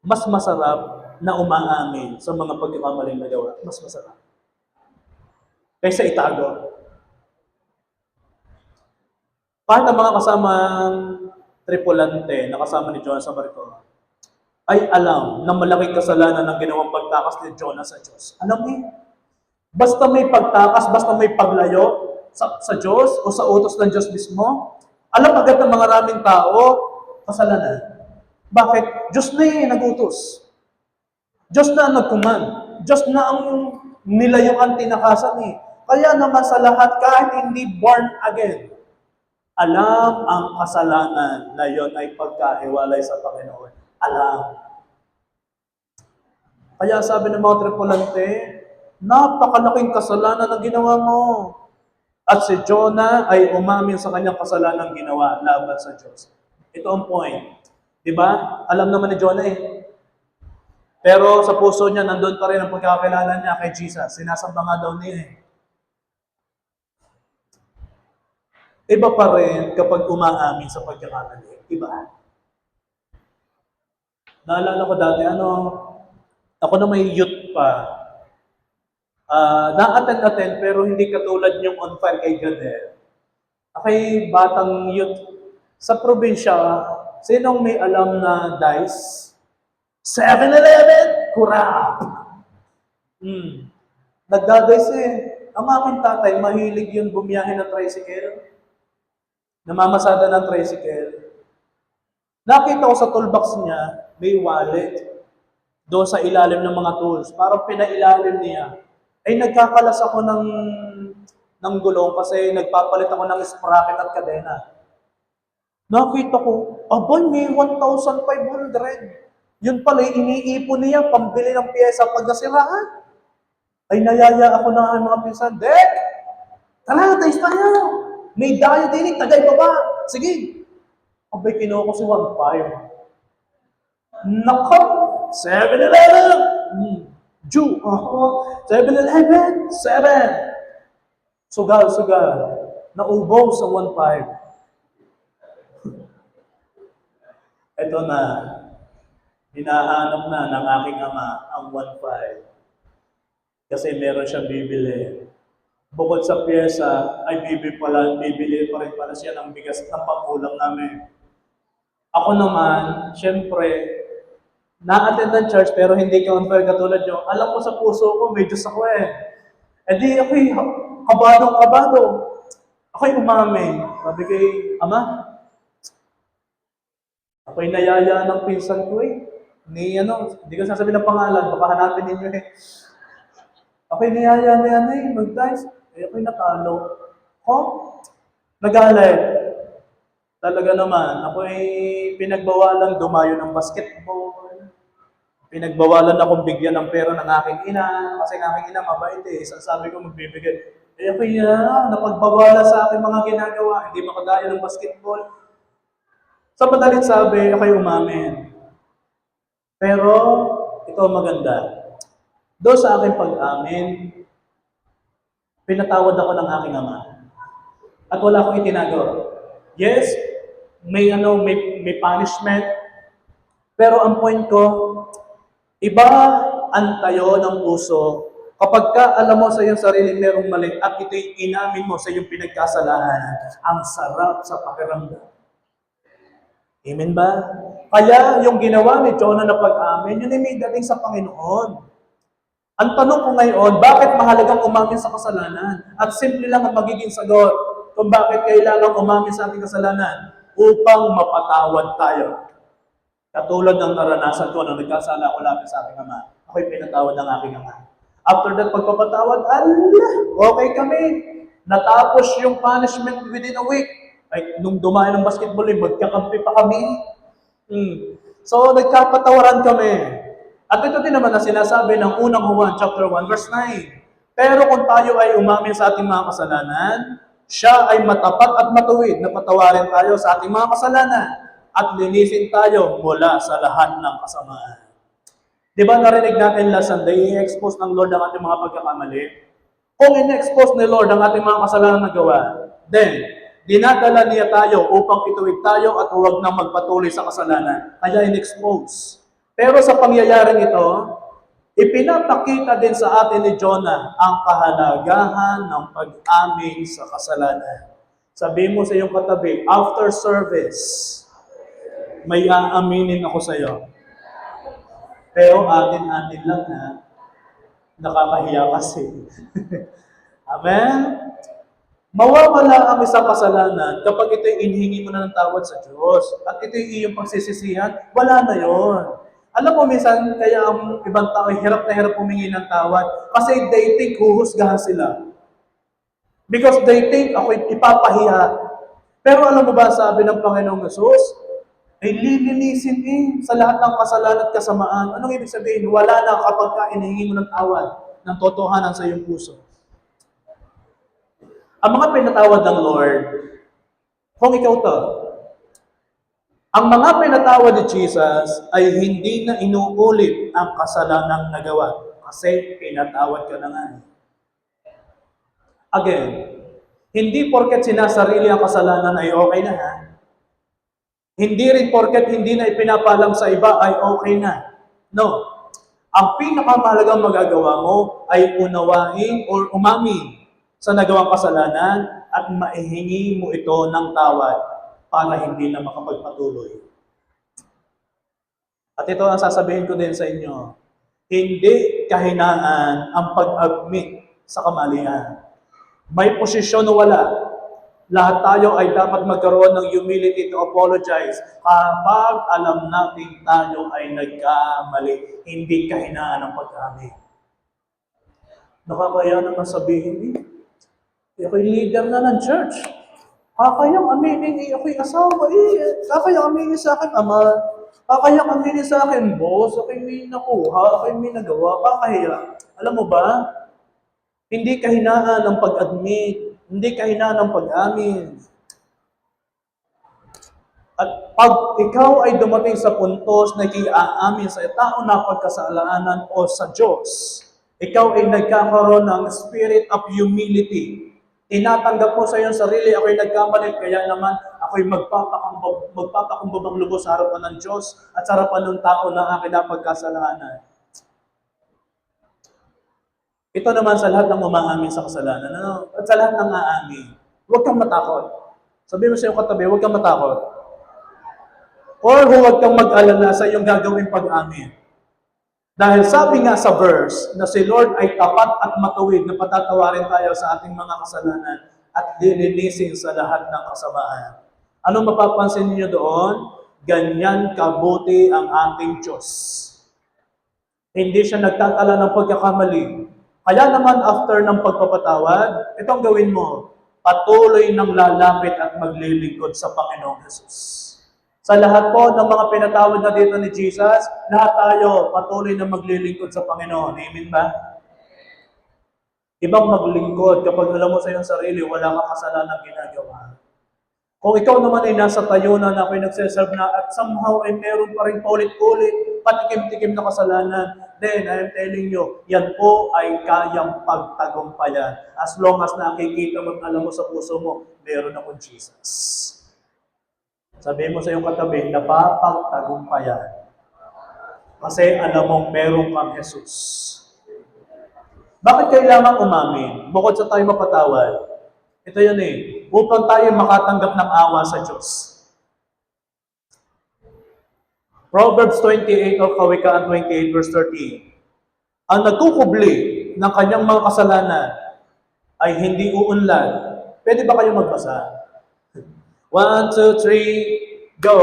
Mas masarap na umaamin sa mga pagkakamaling nagawa. Mas masarap. Kaysa itago. Kahit ang mga kasamang tripulante na kasama ni Jonas sa barko, ay alam na malaking kasalanan ang ginawang pagtakas ni Jonas sa Diyos. Alam niyo, basta may pagtakas, basta may paglayo sa Diyos o sa utos ng Diyos mismo, alam agad ng mga raming tao, kasalanan. Bakit? Diyos na nag-utos. Diyos na ang nag-command. Diyos na ang nilayuan tinakasan Kaya naman sa lahat, kahit hindi born again, alam ang kasalanan na yon ay pagkahiwalay sa Panginoon. Alam. Kaya sabi ng mga tripulante, napakalaking kasalanan ang ginawa mo. At si Jonah ay umamin sa kanyang kasalanan ginawa laban sa Diyos. Ito ang point. Diba? Alam naman ni Jonah Pero sa puso niya, nandun pa rin ang pagkakilala niya kay Jesus. Sinasamba nga daw niya Iba pa rin kapag umaamin sa pagkakamali. Iba. Naalala ko dati, ako na may youth pa. Na-attend pero hindi katulad yung on fire kay Gadel. Akay batang youth sa probinsya, sinong may alam na dice? 7-Eleven, kurap. Nagdadice Ang aking tatay, mahilig yun bumiyahe ng tricycle. Namamasada ng tricycle. Nakita ko sa toolbox niya, may wallet. Doon sa ilalim ng mga tools. Parang pinailalim niya. Ay nagkakalas ako ng gulong kasi nagpapalit ako ng sprocket at kadena. Nakita ko, abay, may 1,500. Yun pala, iniipon niya, pambili ng pyesa pag nasiraan. Ay nayaya ako ng mga pinsan, Dek! Tara, tayo tayo! May dayo din, tagay pa ba? Sige! Abay, kinuha ko si 1,500. Nako! 7-Eleven! Jew! 7-Eleven! 7! Sugal. Naubos sa 1,500. Ito na. Hinahanap na ng aking ama ang 1,500. Kasi meron siyang bibili. Bukod sa pyesa, ay bibili pa rin pala siya ng bigas ng pangulam namin. Ako naman, syempre, na-attend ng church pero hindi ka on fire katulad nyo. Alam ko sa puso ko, may Diyos ako E di ako'y kabado. Ako'y umamin. Sabi kay Ama, Ako'y nayaya ng pinsan ko eh. Hindi ko sasabihin ng pangalan, baka hanapin ninyo eh. Ako'y niyaya na yan eh, mag-dice. Ako'y natalo. Ho? Nagalit. Talaga naman, ako'y pinagbawalan dumayo ng basketball. Pinagbawalan akong bigyan ng pera ng aking ina, kasi ang aking ina mabait eh. Sabi ko magbibigay. Ako'y napagbawalan sa aking mga ginagawa, hindi makadayo ng basketball. Sa madalit sabi, ako'y umamin. Pero, ito maganda. Doon sa aking pag-amin, pinatawad ako ng aking ama. At wala akong itinagawa. Yes, may punishment. Pero ang point ko, iba ang tayo ng puso kapag ka alam mo sa iyong sarili merong mali at ito'y inamin mo sa iyong pinagkasalahan, ang sarap sa pakiramdam. Amen ba? Kaya yung ginawa ni Jonah na pag-amin, yun ay may dating sa Panginoon. Ang tanong ko ngayon, bakit mahalagang umamin sa kasalanan? At simple lang ang magiging sagot kung bakit kailangang umamin sa ating kasalanan upang mapatawad tayo. Katulad ng naranasan ko nang nagkasala ako lapit sa aking ama. Ako'y pinatawad ng aking ama. After that pagpapatawad, okay kami. Natapos yung punishment within a week. Ay, nung dumayo ng basketball, magkakampi pa kami. So, nagkapatawaran kami. At ito din naman na sinasabi ng unang Juan chapter 1 verse 9. Pero kung tayo ay umamin sa ating mga kasalanan, siya ay matapat at matuwid na patawarin tayo sa ating mga kasalanan at linisin tayo mula sa lahat ng kasamaan. Di ba narinig natin last Sunday, i-expose ng Lord ang ating mga pagkakamali? Kung in-expose ni Lord ang ating mga kasalanan na gawa, then, dinadala niya tayo upang ituwid tayo at huwag nang magpatuloy sa kasalanan. Kaya in-expose. Pero sa pangyayaring ito, ipinapakita din sa atin ni Jonah ang kahalagahan ng pag-amin sa kasalanan. Sabihin mo sa iyong katabi, after service, may aaminin ako sa iyo. Pero atin-atin lang ha, nakakahiya kasi. Amen? Mawawala ang isang kasalanan kapag ito'y inhingi mo na ng tawad sa Diyos at ito'y iyong pagsisisihan, wala na yon. Alam mo, minsan, kaya ang ibang tao ay hirap na hirap humingi ng tawad kasi they think huhusgahan sila. Because they think ako'y ipapahiya. Pero alam mo ba, sabi ng Panginoong Jesus, ay lilinisin sa lahat ng kasalanan at kasamaan. Anong ibig sabihin? Wala na kapag ka inihingi mo ng tawad ng totohanan sa iyong puso. Ang mga pinatawad ng Lord, kung ikaw to, ang mga pinatawad ni Jesus ay hindi na inuulit ang kasalanang nagawa kasi pinatawad ka na nga. Again, hindi porket sinasarili ang kasalanan ay okay na ha. Hindi rin porket hindi na ipinapalam sa iba ay okay na. No. Ang pinakamahalagang magagawa mo ay unawain or umamin sa nagawang kasalanan at maihingi mo ito ng tawad para hindi na makapagpatuloy. At ito ang sasabihin ko din sa inyo, hindi kahinaan ang pag-admit sa kamalian. May posisyon o wala, lahat tayo ay dapat magkaroon ng humility to apologize kapag alam natin tayo ay nagkamali. Hindi kahinaan ang pag-amin. Nakakaya naman sabihin, ako'y leader na ng church. Kakayang aminin, ako'y asawa, kakayang aminin sa akin, ama. Kakayang aminin sa akin, boss. Ako'y may nakuha, ako'y may nagawa, kakaya. Alam mo ba, hindi kahinaan ang pag-admit, hindi kahinaan ang pag-amin. At pag ikaw ay dumating sa puntos na i-aamin sa tao na pagkasalanan o sa Diyos, ikaw ay nagkakaroon ng spirit of humility. Tinatanggap mo sa iyong sarili, ako'y nagkamali, kaya naman ako'y magpapakumbabang lubos sa harapan ng Diyos at sa harapan ng tao na aking napagkasalanan. Ito naman sa lahat ng umaamin sa kasalanan, at sa lahat ng aamin, huwag kang matakot. Sabihin mo sa iyong katabi, huwag kang matakot. Or huwag kang mag-alala sa iyong gagawing pag-amin. Dahil sabi nga sa verse na si Lord ay tapat at matuwid na patatawarin tayo sa ating mga kasalanan at lilinisin sa lahat ng kasamaan. Ano mapapansin niyo doon? Ganyan kabuti ang ating Diyos. Hindi siya nagtatala ng pagkakamali. Kaya naman after ng pagpapatawad, itong gawin mo, patuloy nang lalapit at maglilingkod sa Panginoong Jesus. Sa lahat po ng mga pinatawad na dito ni Jesus, lahat tayo patuloy na maglilingkod sa Panginoon. Amen ba? Ibang maglingkod kapag alam mo sa iyong sarili, wala kang kasalanan ginagawa. Kung ikaw naman ay nasa tayunan na ako'y nagsiserve na at somehow ay meron pa rin paulit-ulit, patikim-tikim na kasalanan, then I am telling you, yan po ay kayang pagtagumpayan. As long as nakikita mo at alam mo sa puso mo, meron akong Jesus. Sabihin mo sa iyong katabi, napapagtagumpayan. Kasi alam mong meron kang Jesus. Bakit kailangan umamin? Bukod sa tayo mapatawad, ito yun upang tayo makatanggap ng awa sa Diyos. Proverbs 28 o Kawikaan 28 verse 13. Ang nagkukubli ng kanyang mga kasalanan ay hindi uunlad. Pwede ba kayo magbasa? 1, 2, 3, go!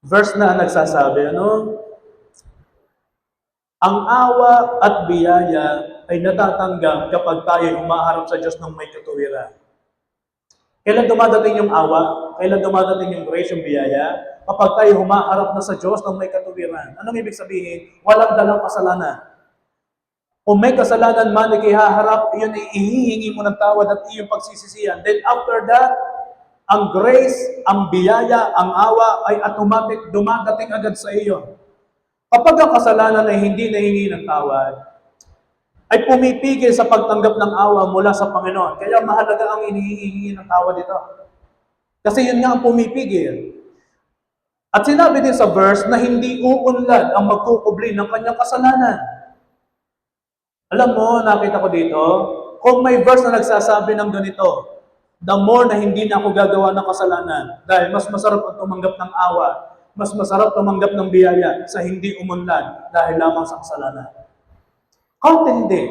Verse na nagsasabi, ang awa at biyaya ay natatanggap kapag tayo humaharap sa Diyos ng may katuwiran. Kailan dumadating yung awa? Kailan dumadating yung grace, yung biyaya? Kapag tayo humaharap na sa Diyos ng may katuwiran. Anong ibig sabihin? Walang dalang kasalanan. Kung may kasalanan man, ikihaharap, iyon ay ihihingi mo ng tawad at iyong pagsisisihan. Then after that, ang grace, ang biyaya, ang awa ay automatic dumadating agad sa iyo. Kapag ang kasalanan ay hindi nahingi ng tawad, ay pumipigil sa pagtanggap ng awa mula sa Panginoon. Kaya mahalaga ang inihingi ng tawad dito. Kasi yun nga ang pumipigil. At sinabi din sa verse na hindi uunlad ang magkukubli ng kanyang kasalanan. Alam mo, nakita ko dito, kung may verse na nagsasabi ng ganito, the more na hindi na ako gagawa ng kasalanan, dahil mas masarap ang tumanggap ng awa, mas masarap tumanggap ng biyaya sa hindi umunlad dahil lamang sa kasalanan. Count hindi.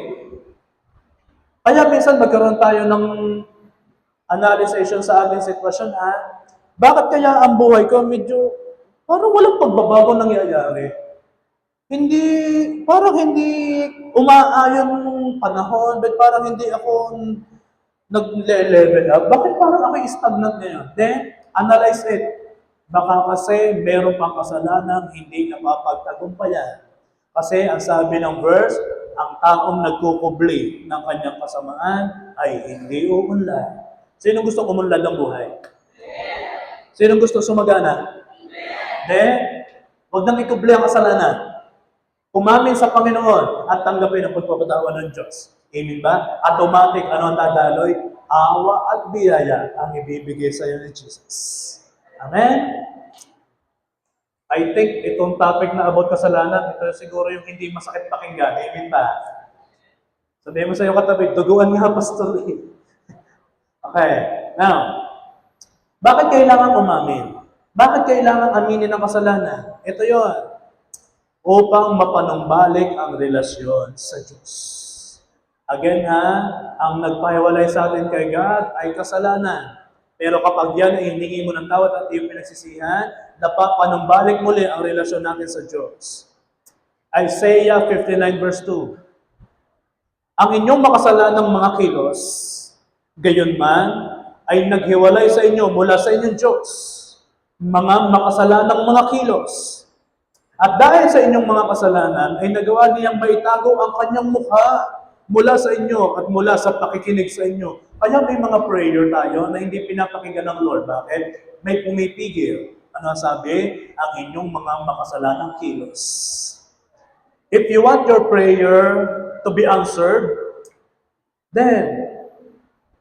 Kaya minsan magkaroon tayo ng analysis sa ating sitwasyon, bakit kaya ang buhay ko medyo parang walang pagbabago nangyayari? Parang hindi umaayon ng panahon, but parang hindi ako nag-level up. Bakit parang ako stagnant ngayon? Then, analyze it. Baka kasi meron pang kasalanan hindi napapagtagumpayan. Kasi ang sabi ng verse, ang taong nagkukubli ng kanyang kasamaan ay hindi uunlad. Sino gusto umunlad ang buhay? Sino gusto sumagana? Then, huwag nang ikubli ang kasalanan. Umamin sa Panginoon at tanggapin ang pagpapatawad ng Diyos. Amen ba? Automatic, ano ang dadaloy? Awa at biyaya ang ibibigay sa iyo ni Jesus. Amen? I think itong topic na about kasalanan, ito siguro yung hindi masakit pakinggan. Amen ba? Sabihin mo sa iyong katabi, duguan nga, pastor. Okay. Now, bakit kailangan umamin? Bakit kailangan aminin ang kasalanan? Ito yon, upang mapanumbalik ang relasyon sa Diyos. Again ang nagpahiwalay sa atin kay God ay kasalanan. Pero kapag yan ay hiningi mo ng tawad at iyong pinagsisihan, napapanumbalik muli ang relasyon natin sa Diyos. Isaiah 59 verse 2. Ang inyong makasalanang mga kilos, gayon man, ay naghiwalay sa inyo mula sa inyong Diyos. Mga makasalanang mga kilos. At dahil sa inyong mga kasalanan, ay nagawa niyang maitago ang kanyang mukha mula sa inyo at mula sa pakikinig sa inyo. Kaya may mga prayer tayo na hindi pinapakinggan ng Lord. Bakit? May pumipigil. Ano sabi? Ang inyong mga makasalanang kilos. If you want your prayer to be answered, then,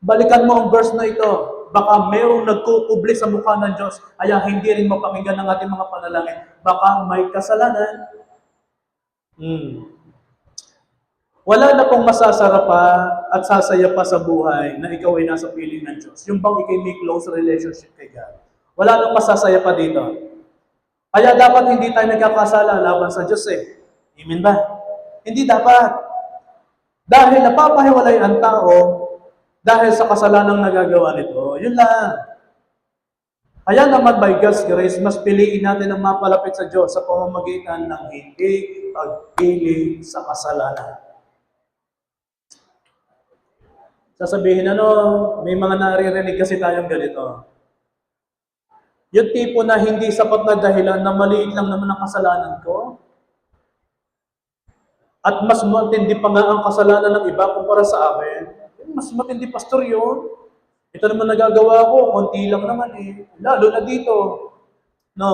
balikan mo ang verse na ito. Baka mayroong nagkukubli sa mukha ng Diyos, kaya hindi rin mapakinggan ng ating mga panalangin. Baka may kasalanan. Wala na pong masasarap pa at sasaya pa sa buhay na ikaw ay nasa piling ng Diyos. Yung bang ikaw may close relationship kay God. Wala nang masasaya pa dito. Kaya dapat hindi tayo nagkakasala laban sa Diyos eh. Amen ba? Hindi dapat. Dahil napapahiwalay ang tao dahil sa kasalanang nagagawa nito. Yun lang. Kaya naman by God's grace, mas piliin natin ang mapalapit sa Diyos sa pamamagitan ng hindi pagpili sa kasalanan. Sasabihin, may mga naririnig kasi tayong ganito. Yung tipo na hindi sapat na dahilan na maliit lang naman ang kasalanan ko, at mas matindi pa nga ang kasalanan ng iba kumpara sa akin, mas matindi pastor yun. Ito naman nagagawa ko, konti lang naman eh. Lalo na dito. No.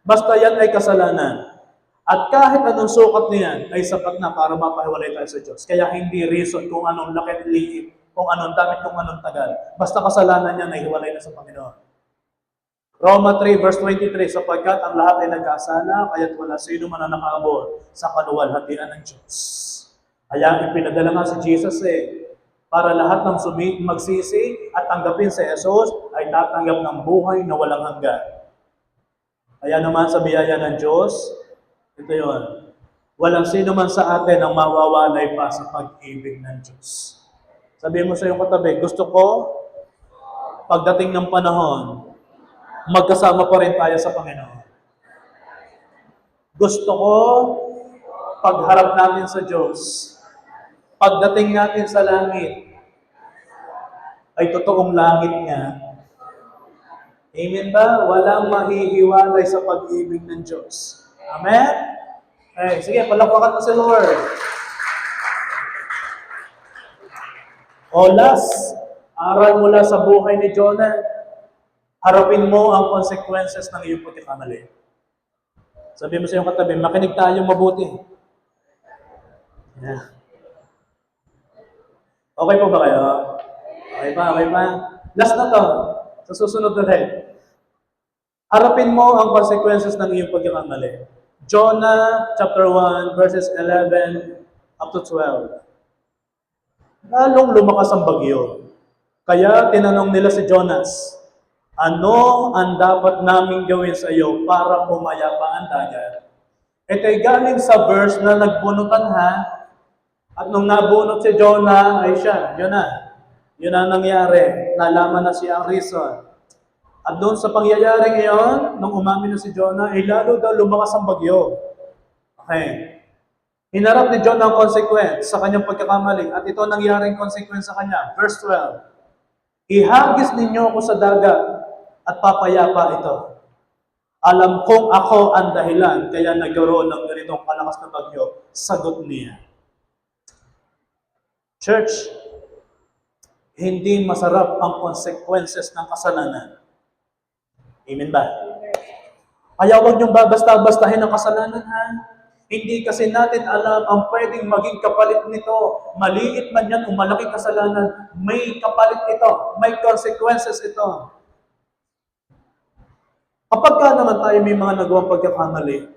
Basta yan ay kasalanan. At kahit anong sukat niyan ay sapat na para mapahiwalay tayo sa Diyos. Kaya hindi reason kung anong laki liit, kung anong damit, kung anong tagal. Basta kasalanan niya na hiwalay na sa Panginoon. Roma 3 verse 23, sapagkat ang lahat ay nagkasala, kaya't wala sino man ang nakaabot sa kaluwalhatian ng Diyos. Kaya ipinadala nga si Jesus para lahat ng magsisi at tanggapin si Jesus ay tatanggap ng buhay na walang hanggan. Kaya naman sa biyaya ng Diyos, ito yun, walang sino man sa atin ang mawawalay pa sa pag-ibig ng Diyos. Sabihin mo sa iyong katabi, gusto ko, pagdating ng panahon, magkasama pa rin tayo sa Panginoon. Gusto ko, pagharap natin sa Diyos, pagdating natin sa langit, ay totoong langit niya. Amen ba? Walang mahihiwalay sa pag-ibig ng Diyos. Amen? Okay, sige, palakpakan mo si Lord. O last, aral mula sa buhay ni Jonah, harapin mo ang consequences ng iyong pagkakamali. Sabi mo sa iyong katabi, makinig tayo mabuti. Yeah. Okay po ba kayo? Okay pa. Last na to. Sa susunod ulit. Harapin mo ang consequences ng iyong pagkakamali. Jonah chapter 1 verses 11 up to 12. Lalong lumakas ang bagyo. Kaya tinanong nila si Jonas, ano ang dapat naming gawin sa iyo para pumayapa ang dagat? Ito'y galing sa verse na nagbunutan ha. At nung nabunot si Jonah, ay siya, yun ang nangyari. Nalaman na siya ang reason. At doon sa pangyayari ngayon, nung umamin na si Jonah, ay lalo daw lumakas ang bagyo. Okay. Hinarap ni Jonah ang consequence sa kanyang pagkakamali. At ito ang nangyaring consequence sa kanya. Verse 12. Ihagis ninyo ako sa dagat at papayapa ito. Alam kong ako ang dahilan, kaya nagkaroon ng ganitong kalakas na bagyo. Sagot niya. Church, hindi masarap ang consequences ng kasalanan. Amen ba? Kaya huwag niyong babasta-bastahin ang kasalanan, ha? Hindi kasi natin alam ang pwedeng maging kapalit nito. Maliit man yan o malaking kasalanan, may kapalit ito. May consequences ito. Kapag ka naman tayo may mga nagawang pagkakamali,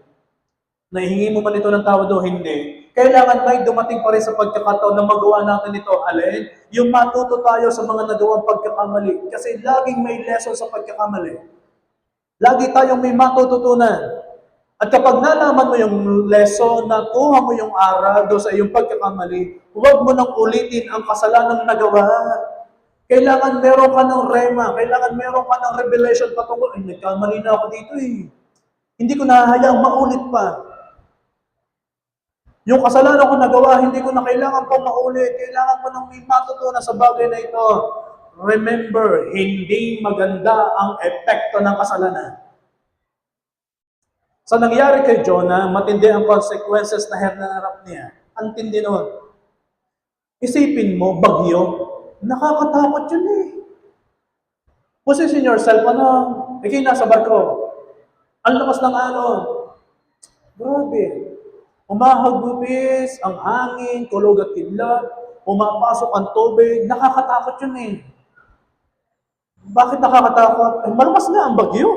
nahihingi mo man ito ng tawad o hindi, kailangan may dumating pa rin sa pagkakataon na magawa natin ito. Alin? Yung matuto tayo sa mga nagawang pagkakamali. Kasi laging may lesson sa pagkakamali. Lagi tayong may matututunan. At kapag nalaman mo yung lesson, nakuha mo yung aral do sa iyong pagkakamali, huwag mo nang ulitin ang kasalanang nagawa. Kailangan meron ka ng rema, kailangan meron ka ng revelation patungkol, nagkamali na ako dito eh. Hindi ko nahahayaang maulit pa. Yung kasalanan ko nagawa, hindi ko na kailangan pang maulit. Kailangan ko nang may matutunan sa bagay na ito. Remember, hindi maganda ang epekto ng kasalanan. Sa nangyari kay Jonah, matindi ang consequences na hinarap niya. Ang tindi nun. Isipin mo, bagyo, nakakatakot yun eh. Position yourself, ikay nasa barko. Ang lakas ng alon. Grabe. Umahagupis ang hangin, kulog at kidlat, pumapasok ang tubig, nakakatakot yun eh. Bakit nakakatakot? Ay, malakas na ang bagyo.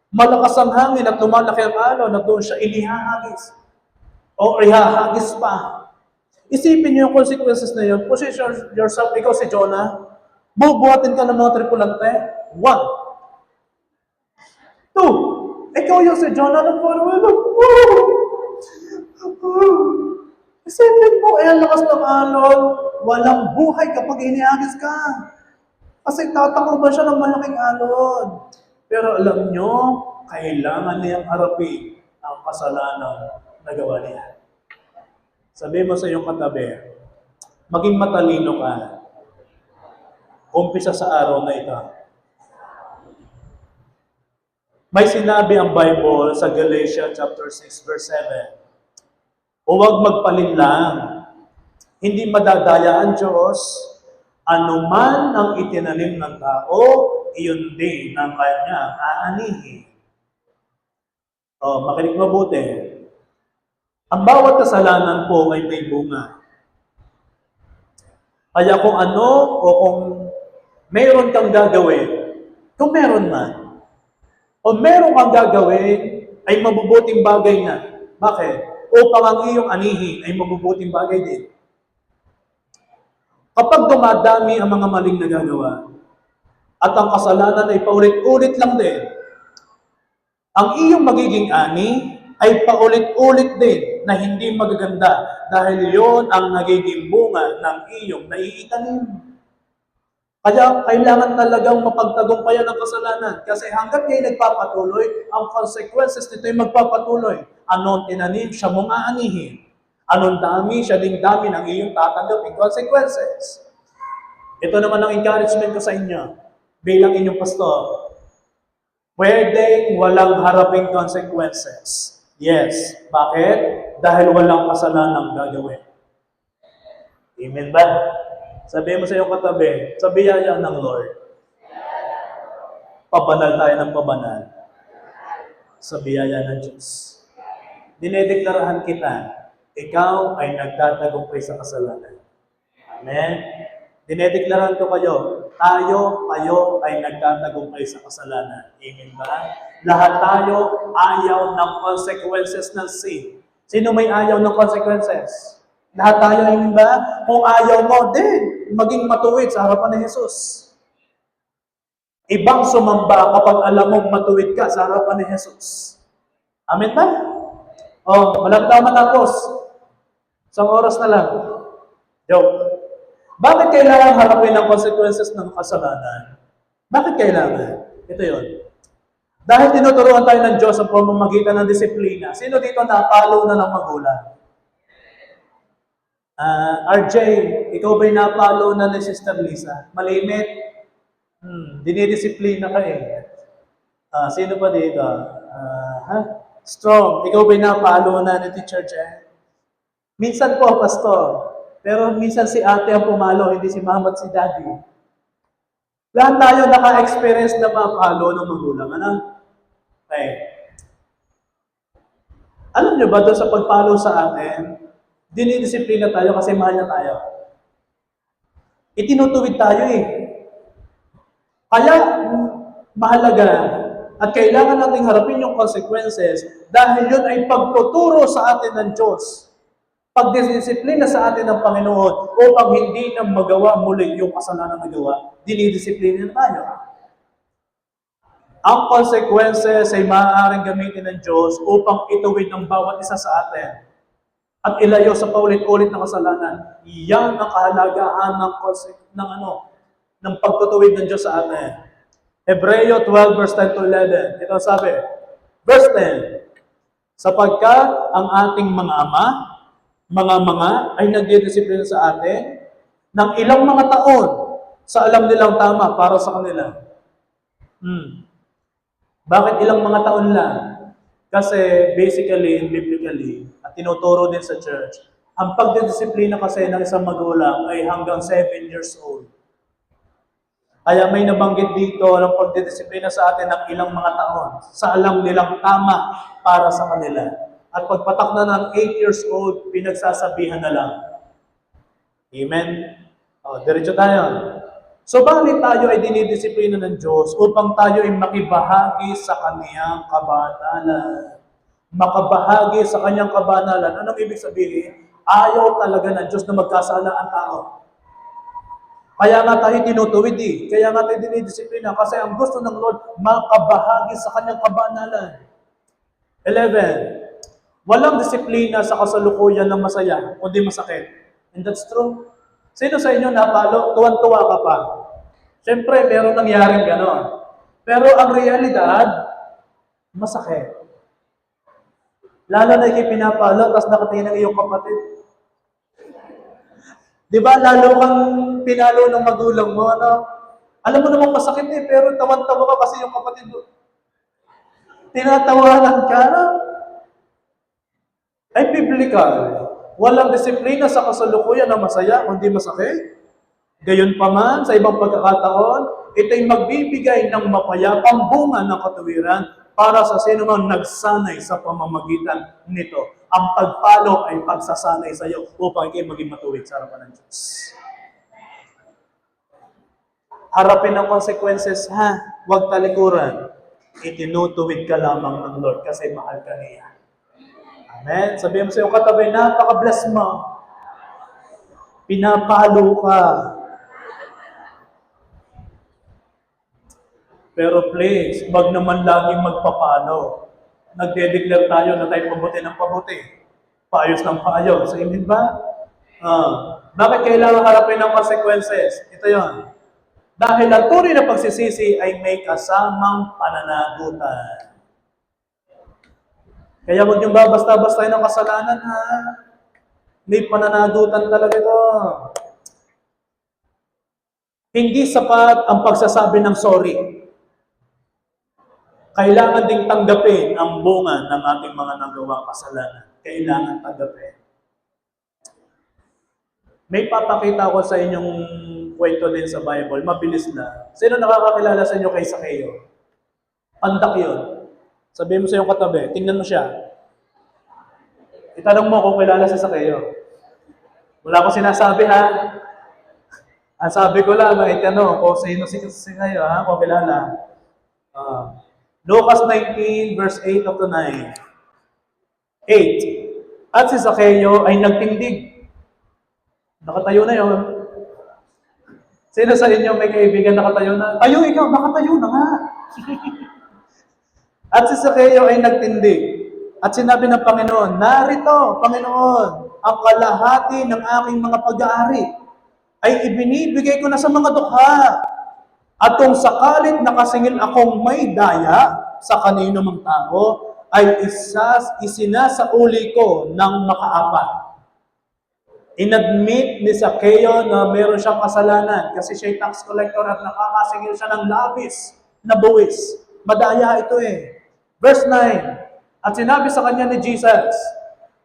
Malakas ang hangin at lumalaki ang alon at doon siya inihahagis. O ihahagis pa. Isipin niyo yung consequences na yun. Position yourself, ikaw si Jonah. Bubuhatin ka ng mga tripulante. 1. 2. ikaw yung si Jonah na parang, isipin mo, ang lakas ng alon, walang buhay kapag iniagis ka. Kasi tatakbo siya ng malaking alon. Pero alam nyo, kailangan niyang harapin ang kasalanan na gawa niya. Sabi mo sa iyong katabi, maging matalino ka. Umpisa sa araw na ito. May sinabi ang Bible sa Galatians chapter 6 verse 7. Huwag magpalinlang. Hindi madadaya ang Diyos. Anuman ang itinanim ng tao, iyon din ang kanyang aanihin. Makinig mabuti. Ang bawat kasalanan po ay may bunga. Kaya kung ano o kung mayroon kang gagawin, kung meron man, o meron kang gagawin, ay mabubuting bagay na. Bakit? Upang ang iyong anihin ay mabubuting bagay din. Kapag dumadami ang mga maling nagagawa, at ang kasalanan ay paulit-ulit lang din, ang iyong magiging ani ay paulit-ulit din na hindi magaganda dahil yon ang nagiging bunga ng iyong naiitanim. Kaya kailangan talagang mapagtagumpayan ang kasalanan kasi hanggat kayo nagpapatuloy, ang consequences nito ay magpapatuloy. Anong tinanim, siya mong aanihin. Anong dami, siya ding dami ng iyong tatanggapin consequences. Ito naman ang encouragement ko sa inyo bilang inyong pastor. Pwedeng walang haraping consequences. Yes. Bakit? Dahil walang kasalanang gagawin. Amen ba? Sabihin mo sa iyong katabi, sa biyaya ng Lord, pabanal tayo ng pabanal. Sa biyaya ng Diyos. Dinedeklaraan kita, ikaw ay nagtatagumpay sa kasalanan. Amen? Dinedeklaraan ko kayo, kayo ay nagtatagumpay sa kasalanan. Amen ba? Lahat tayo ayaw ng consequences ng sin. Sino may ayaw ng consequences? Lahat tayo, amen ba? Kung ayaw mo, din, maging matuwid sa harapan ni Jesus. Ibang sumamba kapag alam mong matuwid ka sa harapan ni Jesus. Amen ba? Malapit na matapos. Isang oras na lang. Joke. Bakit kailangan harapin ang consequences ng kasalanan? Bakit kailangan? Ito yun. Dahil tinuturuan tayo ng Diyos sa pamamagitan ng disiplina. Sino dito napalo na ng magulang? RJ, ikaw ba'y napalo na ni Sister Lisa? Malimit? Dinidisiplina ka eh. Sino pa dito? Strong, ikaw ba'y napalo na ni Teacher Jen? Minsan po, Pastor. Pero minsan si ate ang pumalo, hindi si mama at si daddy. Lahat tayo naka-experience na mapalo ng magulang. Ano? Okay. Alam niyo ba doon sa pagpalo sa atin, dinidisiplina tayo kasi mahal na tayo. Itinutuwid tayo eh. Kaya mahalaga at kailangan nating harapin yung consequences dahil yun ay pagtuturo sa atin ng Diyos. Pagdisiplina sa atin ng Panginoon upang hindi na magawa muli yung kasalanan na gawa, dinidisiplina tayo. Ang consequences ay maaaring gamitin ng Diyos upang ituwid ng bawat isa sa atin at ilayo sa paulit-ulit na kasalanan. Iyan ang kahalagahan ng pagtutuwid ng Diyos sa atin. Hebreo 12 verse 10 to 11. Ito sabi, verse 10, sapagkat ang ating mga ay nagdidisiplina sa atin ng ilang mga taon sa alam nilang tama para sa kanila. Bakit ilang mga taon lang? Kasi basically and biblically, at tinuturo din sa church, ang pagdidisiplina kasi ng isang magulang ay hanggang 7 years old. Kaya may nabanggit dito ng pagdidisiplina sa atin ng ilang mga taon sa alam nilang tama para sa kanila. At pagpatak na ng 8 years old, pinagsasabihan na lang. Amen? Diretso tayo. So, bakit tayo ay dinidisiplina ng Diyos upang tayo ay makibahagi sa Kanyang kabanalan? Makabahagi sa Kanyang kabanalan. Anong ibig sabihin? Ayaw talaga ng Diyos na magkasala ang tao. Kaya nga tayo tinutuwid eh. Kaya nga tayo dinidisiplina. Kasi ang gusto ng Lord, makabahagi sa Kanyang kabanalan. 11. Walang disiplina sa kasalukuyan ng masaya, kundi masakit. And that's true. Sino sa inyo napalo? Tuwan-tuwa ka pa. Siyempre, meron nangyaring gano'n. Pero ang realidad, masakit. Lalo na ikay pinapalo, tapos nakatingin ng iyong kapatid. Di ba, lalo kang pinalo ng magulang mo, ano? Alam mo namang masakit pero tawan-tawa ka kasi yung kapatid mo. Tinatawanan ka na. Ay biblical. Walang disiplina sa kasalukuyan na masaya, kundi masakit. Gayunpaman, sa ibang pagkakataon, ito'y magbibigay ng mapayapang bunga ng katuwiran para sa sinumang nagsanay sa pamamagitan nito. Ang pagpalo ay pagsasanay sa iyo upang kayo maging matuwid sa harapan ng Diyos. Harapin ang consequences, ha? Huwag talikuran. Itinutuwid ka lamang ng Lord kasi mahal ka niya. Amen? Sabihin mo sa iyong katabi, napaka-bless mo. Pinapalo ka. Pero please, wag naman laging magpapalo. Nagde-declare tayo na tayo pabuti ng pabuti. Paayos ng paayos. Amen ba? Bakit kailangan harapin ng consequences? Ito yon. Dahil ang tunay na pagsisisi ay may kasamang pananagutan. Kaya huwag niyong babasta-basta ng kasalanan, ha? May pananagutan talaga ito. Hindi sapat ang pagsasabi ng sorry. Kailangan ding tanggapin ang bunga ng ating mga nagawang kasalanan. Kailangan tanggapin. May papakita ko sa inyong kwento din sa Bible. Mabilis na. Sino nakakakilala sa inyo kay Sakeo? Pandak yun. Sabihin mo sa iyong katabi, tingnan mo siya. Itanong mo kung kilala si Sakeo. Wala akong sinasabi, ha? Ang sabi ko lang, itanong kung sino si Sakeo, ha? Kung kilala. Lucas 19, verse 8 up to 9. 8. At si Sakeo ay nagtindig. Nakatayo na yon. Sino sa inyo may kaibigan nakatayo na? Tayo ikaw, nakatayo na nga. At si Sakeo ay nagtindig. At sinabi ng Panginoon, narito, Panginoon, ang kalahati ng aking mga pag-aari ay ibinibigay ko na sa mga dukha. At kung sakalit nakasingil akong may daya sa kanino mang tao, ay isinasauli ko ng makaapat. Inadmit ni Sakeo na meron siyang kasalanan kasi siya'y tax collector at nakakasingil siya ng labis na buwis. Madaya ito Verse 9, at sinabi sa kanya ni Jesus,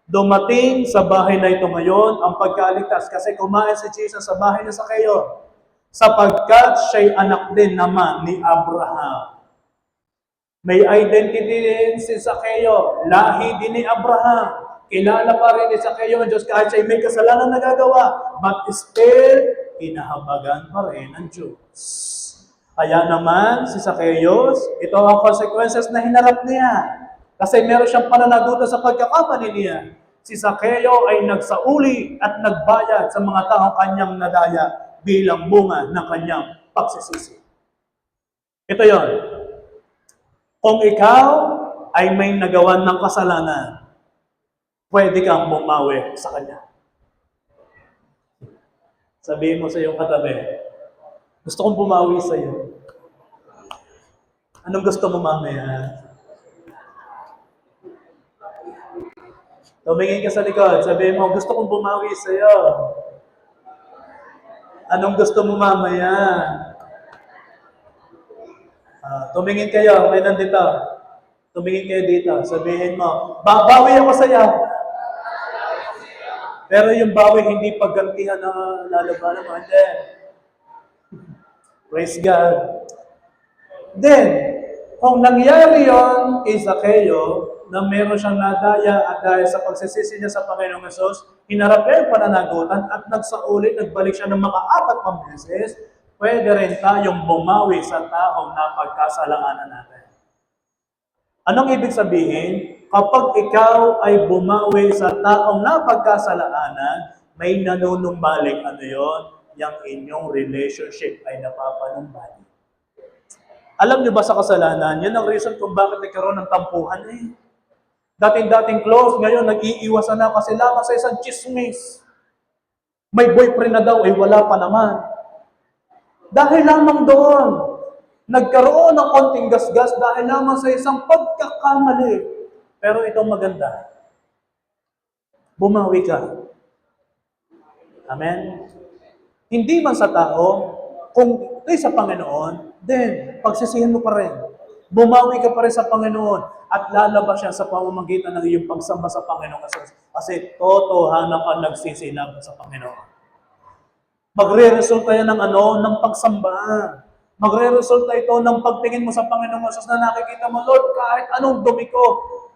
dumating sa bahay na ito ngayon ang pagkaligtas kasi kumain si Jesus sa bahay ni Sakeo sapagkat siya'y anak din naman ni Abraham. May identity din si Sakeo, lahi din ni Abraham. Kilala pa rin ni Sakeo ang Diyos kahit siya'y may kasalanan na gagawa, but still, kinahabagan pa rin ang Diyos. Kaya naman, si Sakeo, ito ang consequences na hinarap niya. Kasi meron siyang pananagutan sa pagkakamali niya. Si Sakeo ay nagsauli at nagbayad sa mga taong kanyang nadaya bilang bunga ng kanyang pagsisisi. Ito yon. Kung ikaw ay may nagawan ng kasalanan, pwede kang bumawi sa kanya. Sabihin mo sa iyong katabi, gusto kong bumawi sa iyo. Anong gusto mo mamaya? Tumingin ka sa likod, sabihin mo, gusto kong bumawi sa iyo. Anong gusto mo mamaya? Tumingin kayo, may nandito. Tumingin kayo dito, sabihin mo, babawi ako sa iyo. Pero yung bawi, hindi paggantihan na lalabanan mo. Hindi. Praise God. Then, kung nangyari yon kay Sakeo, na meron siyang nadaya at dahil sa pagsisisi niya sa Panginoong Hesus, hinarap niya yung pananagutan at nagsauli, nagbalik siya ng makaapat pang beses, pwede rin tayong bumawi sa taong napagkasalaanan natin. Anong ibig sabihin? Kapag ikaw ay bumawi sa taong napagkasalaanan, may nanunumbalik. Ano yon? Yang inyong relationship ay napapanumbalik. Alam niyo ba sa kasalanan, yan ang reason kung bakit nagkaroon ng tampuhan Dating-dating close, ngayon nag-iiwasan na kasi lamang sa isang chismis. May boyfriend na daw, wala pa naman. Dahil lamang doon, nagkaroon ng konting gasgas dahil lamang sa isang pagkakamali. Pero itong maganda, bumawi ka. Amen? Hindi man sa tao, kung ito'y sa Panginoon, then pagsisihin mo pa rin. Bumawi ka pa rin sa Panginoon at lalabas siya sa pamamagitan ng iyong pagsamba sa Panginoon kasi totohanan ka nagsisilab sa Panginoon. Magre-resulta yan ng pagsamba. Magre-resulta ito ng pagtingin mo sa Panginoon Jesus na nakikita mo, Lord, kahit anong dumi ko,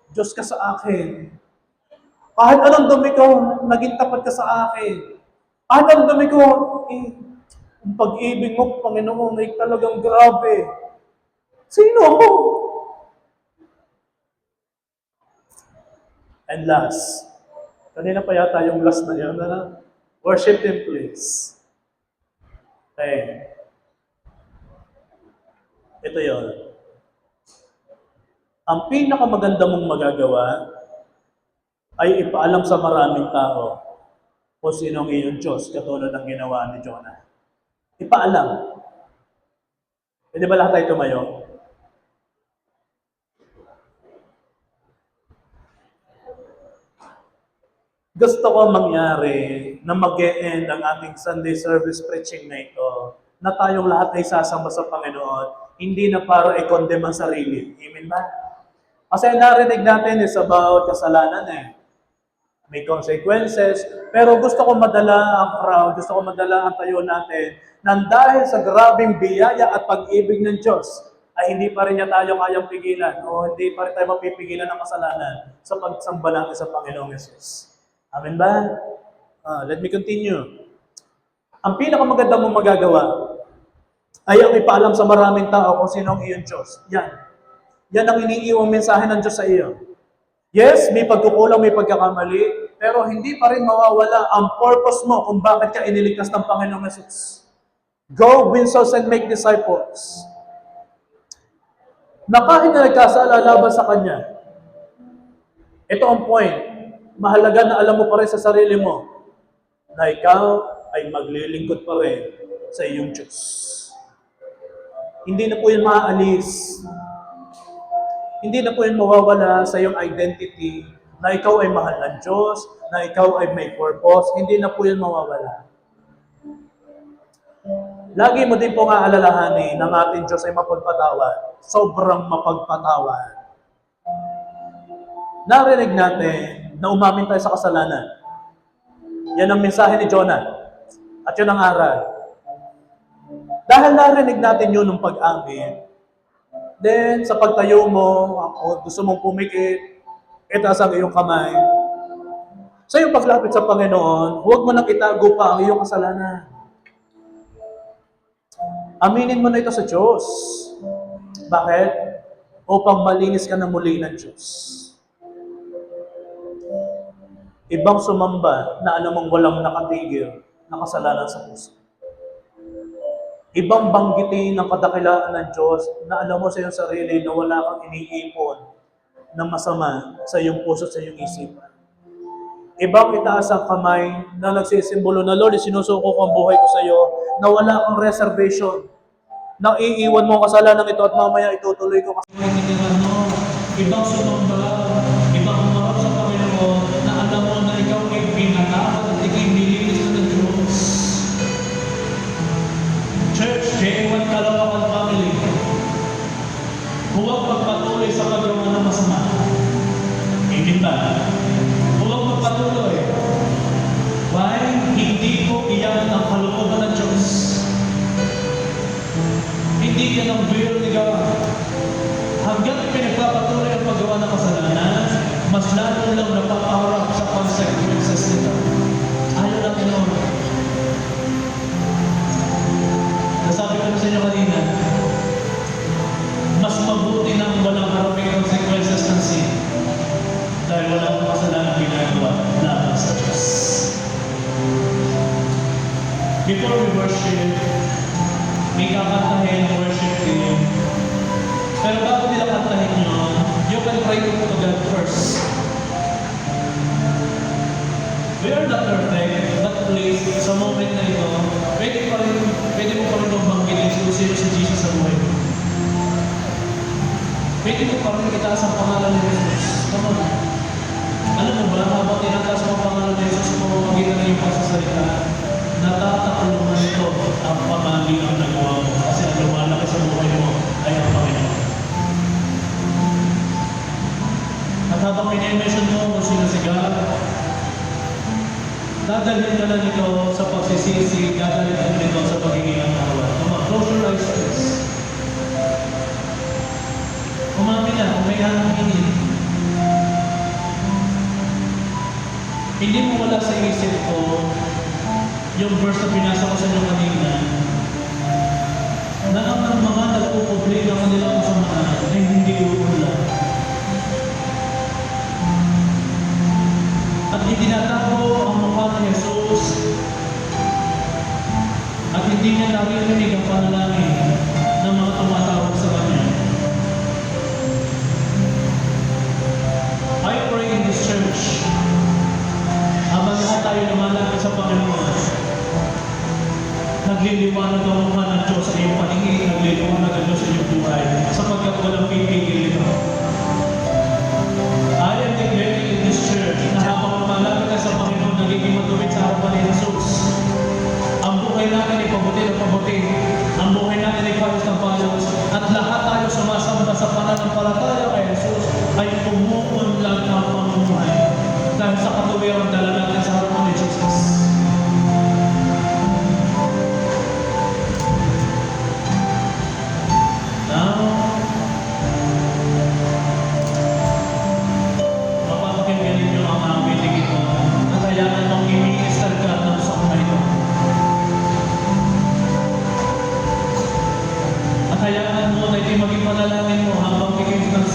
Diyos ka sa akin. Kahit anong dumi ko, naging tapat ka sa akin. Kahit anong dumi ko, ang pag-ibig mo, Panginoon, ay talagang grabe. Sino ako? And last, kanina pa yata yung last na yun, worship Him, please. Okay. Ito yun. Ang pinakamaganda mong magagawa ay ipaalam sa maraming tao kung sino ang iyong Diyos, katulad ng ginawa ni Jonah. Ipaalam. Pwede ba lahat tayo tumayo? Gusto ko mangyari na mag-e-end ang ating Sunday service preaching na ito, na tayong lahat ay sasama sa Panginoon, hindi na para i-condemn ang sarili. Amen ba? Kasi narinig natin is about kasalanan May consequences, pero gusto ko madala ang crowd, gusto ko madala ang tayo natin, nang dahil sa grabing biyaya at pag-ibig ng Diyos, ay hindi pa rin niya tayo kayang pigilan, o hindi pa rin tayo mapipigilan ng kasalanan sa pagsamba natin sa Panginoong Jesus. Amen ba? Let me continue. Ang pinakamaganda mong magagawa ay ang ipaalam sa maraming tao kung sino ang iyong Diyos. Yan ang iniiwang mensahe ng Diyos sa iyo. Yes, may pagkukulang, may pagkakamali, pero hindi pa rin mawawala ang purpose mo kung bakit ka iniligtas ng Panginoong Jesus. Go, win souls, and make disciples. Na kahit na nagkasala laban sa Kanya, ito ang point. Mahalaga na alam mo pa rin sa sarili mo na ikaw ay maglilingkod pa rin sa iyong Diyos. Hindi na po yun maaalis. Hindi na po yun mawawala sa iyong identity na ikaw ay mahal ng Diyos, na ikaw ay may purpose. Hindi na po yun mawawala. Lagi mo din pong aalalahanin ng ating Diyos ay mapagpatawad. Sobrang mapagpatawad. Narinig natin na umamin tayo sa kasalanan. Yan ang mensahe ni Jonah. At yun ang aral. Dahil narinig natin yun ng pag-amin, then sa pagtayo mo, o gusto mong pumikit, itaas ang iyong kamay. Sa iyong paglapit sa Panginoon, huwag mo nang itago pa ang iyong kasalanan. Aminin mo na ito sa Diyos. Bakit? Upang malinis ka na muli ng Diyos. Ibang sumamba na alam mong walang nakatigil na kasalanan sa puso. Ibang banggitin ng kadakilaan ng Diyos na alam mo sa iyong sarili na wala kang iniipon na masama sa iyong puso, sa iyong isipan. Ibang itaas ang kamay na nagsisimbolo na, Lord, sinusuko ko ang buhay ko sa iyo, na wala kang reservation, na iiwan mo ang kasalanan ito at mamaya itutuloy ko kasi ibang sumamba, ibang umarap sa Panginoon na alam mo na ikaw ay pinatawad at ikay nilinis na ng Diyos. Church, J1 Kalawakan Family, huwag magpatuloy sa paggawa ng masama. Hindi ba? Huwag magpatuloy. Why? Hindi ko iyan ang kalooban ng Diyos. Hindi yan ang will ni God. Hanggang pinagpapatuloy ang paggawa ng kasalanan, mas lalo lang napapaharap sa consequences nito. Ayaw natin naman. Nasabi ko na sa inyo kanina, mas mabuti nang walang haraping consequences ng sin dahil walang kasalanan ginagawa laban sa Diyos. Before we worship, may kakantahin worship team. Pero bago nila kantahin yun, you can pray to God first. We are not perfect, but please, sa moment na ito, pwede mo pa rin magbanggitin kung sino si Jesus sa buhay mo. Pwede mo pa rin itaas ang pangalan ni Jesus. Come on. Alam mo ba, habang tinataas mo ang pangalan ni Jesus sa pamamagitan ng iyong pagsasalita, natatakuluman ito ang pamali ang nagawa mo. Kasi ang lumalaki sa buhay mo ay ang Panginoon. At habang minimension mo kung sino si God, dadalhin ka na nito sa pagsisisi, dadalhin ka na nito sa pagiging ang kawan. Come on, close your eyes please. Umamin na kung may hanginin. Hindi mo wala sa isip ko yung verse na pinasa ko sa inyo kanina na ang mga nagpupubli ng kanilang kasamaan ay hindi uulan. At itinatago ang mukha ni Jesus at hindi niya naririnig ang panalangin ng mga tumatawag sa Kanya. I pray in this church, habang lahat tayo lumalapit sa Panginoon, nagliliwanag ang mukha ng Diyos sa iyong paningin, nagliliwanag ang Diyos sa iyong buhay, sapagkat walang pipigil ito. I am declaring in this church na habang lumalapit ka sa Panginoon, nagiging matuwid sa harapan ni Jesus. Ang buhay natin ay pabuti ng pabuti. Ang buhay natin ay payos ng payos. At lahat tayo sumasamba sa pananampalataya kay Jesus ay umuunlad ang pamumuhay dahil sa katuwirang dala natin sa harapan ni Jesus. Now, mapapakinggan ninyo ang aming tingin mo at hayaan mong i-minister ka ng sakma ito. At hayaan mo na ito maging panalangin mo habang kikinig ng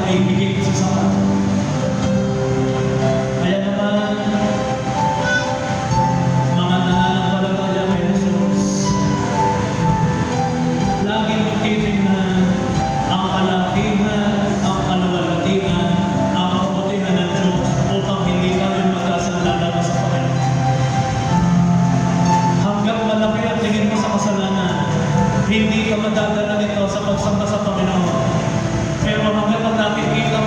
ay higit sa sapat. Kaya naman, mga nananampalataya kay Jesus, laging magtitingnan ang kalakihan, ang kaluwalhatian, ang kabutihan ng Diyos upang hindi tayo magkasalala sa Panginoon. Hanggang malaki ang tingin mo sa kasalanan, hindi ka madadala nito sa pagsamba sa Panginoon. Pero hanggang nakikita mo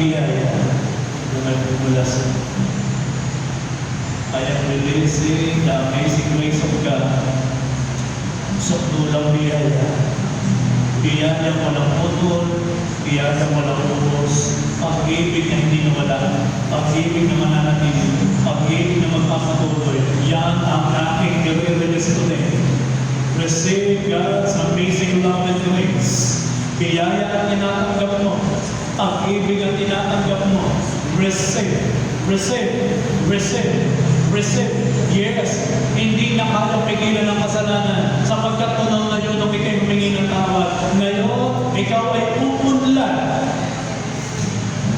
biyaya na nagmumula sa I am releasing the amazing grace of God. Sukdulang biyaya. Biyaya walang putol, biyaya walang ubos, pag-ibig na hindi nawala, pag-ibig na mananatili, pag-ibig na magpapatuloy. Yan ang aking nire-release today. Receive God's amazing love and grace. Biyaya ang tinatanggap mo, pag-ibig ang tinatanggap mo. Receive, receive, receive, receive. Yes, hindi na kaya pigilan ng kasalanan sapagkat unang ngayon nung ikay humingi ng tawad. Ngayon, ikaw ay umunlad.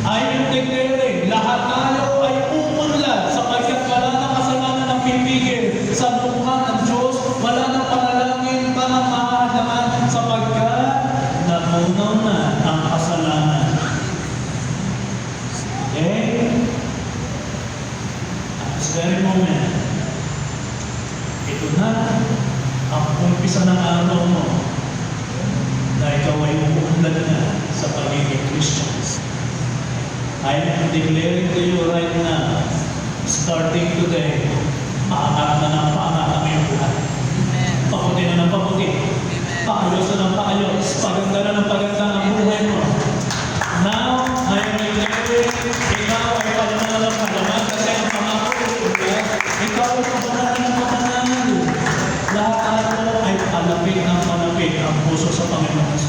I am declaring, lahat tayo ay umunlad sapagkat wala na kasalanan ang pipigil sa mukha ng Diyos. Wala na panalangin, pangamahalaan sapagkat namunaw na ang kasalanan. Okay? At this very moment, ito na ang umpisa ng araw mo na ikaw ay umunlad na sa pagiging Christians. I am declaring to you right now, starting today, paangat na ng paangat ang iyong buhay. Paputi na ng paputi. Paayos na ng paayos. Paganda na ng paganda ang buhay mo. Now, I am declaring, ikaw ay palaman ng palaman kasi ang pangako ay ikaw ay pabanalan ng pabanalan. Lahat ay palapit ng palapit ang puso sa Panginoon.